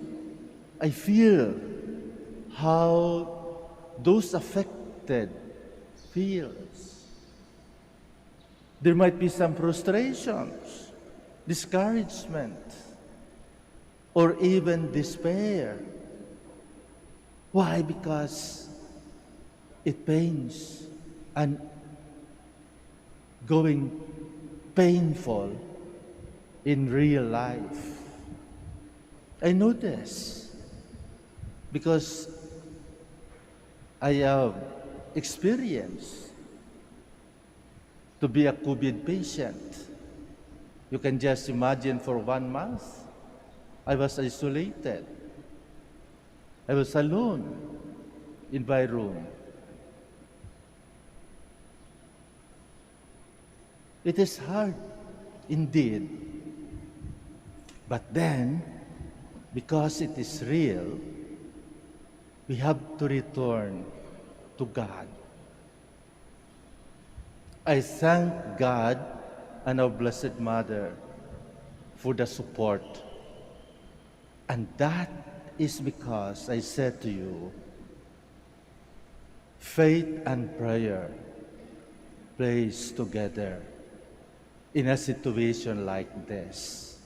I feel how those affected feels. There might be some frustrations, discouragement, or even despair. Why? Because it pains and going painful in real life. I know this because I have experience to be a COVID patient. You can just imagine for 1 month, I was isolated. I was alone in my room. It is hard indeed. But then, because it is real, we have to return to God. I thank God and our Blessed Mother for the support. And that is because I said to you, faith and prayer plays together in a situation like this.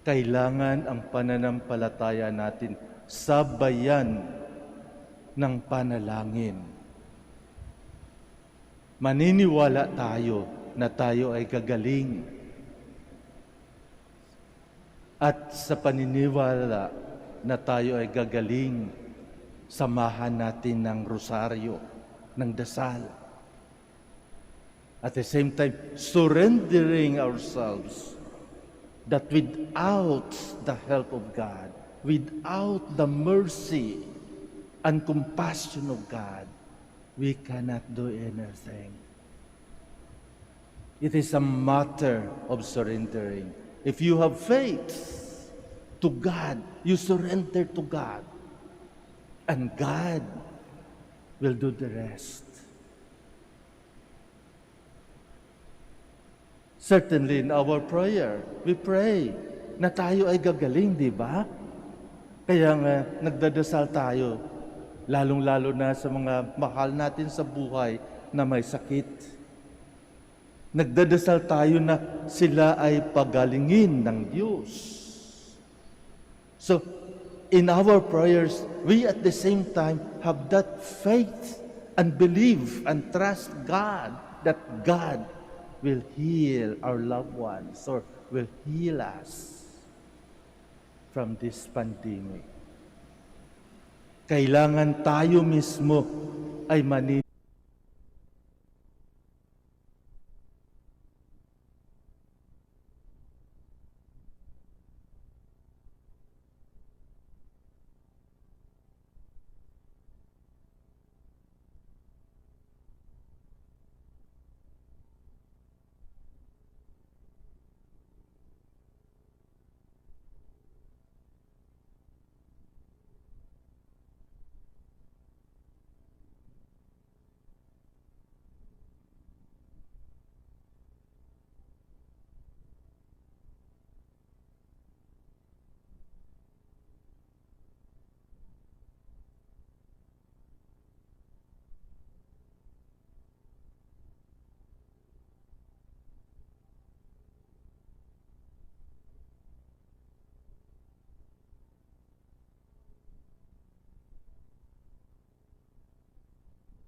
Kailangan ang pananampalataya natin sabayan ng panalangin. Maniniwala tayo na tayo ay gagaling. At sa paniniwala na tayo ay gagaling, samahan natin ng rosaryo, ng dasal. At the same time, surrendering ourselves that without the help of God, without the mercy and compassion of God, we cannot do anything. It is a matter of surrendering. If you have faith to God, you surrender to God, and God will do the rest. Certainly in our prayer, we pray na tayo ay gagaling, di ba? Kaya nga, nagdadasal tayo, lalong-lalo na sa mga mahal natin sa buhay na may sakit. Nagdadasal tayo na sila ay pagalingin ng Diyos. So, in our prayers, we at the same time have that faith and believe and trust God that God will heal our loved ones or will heal us from this pandemic. Kailangan tayo mismo ay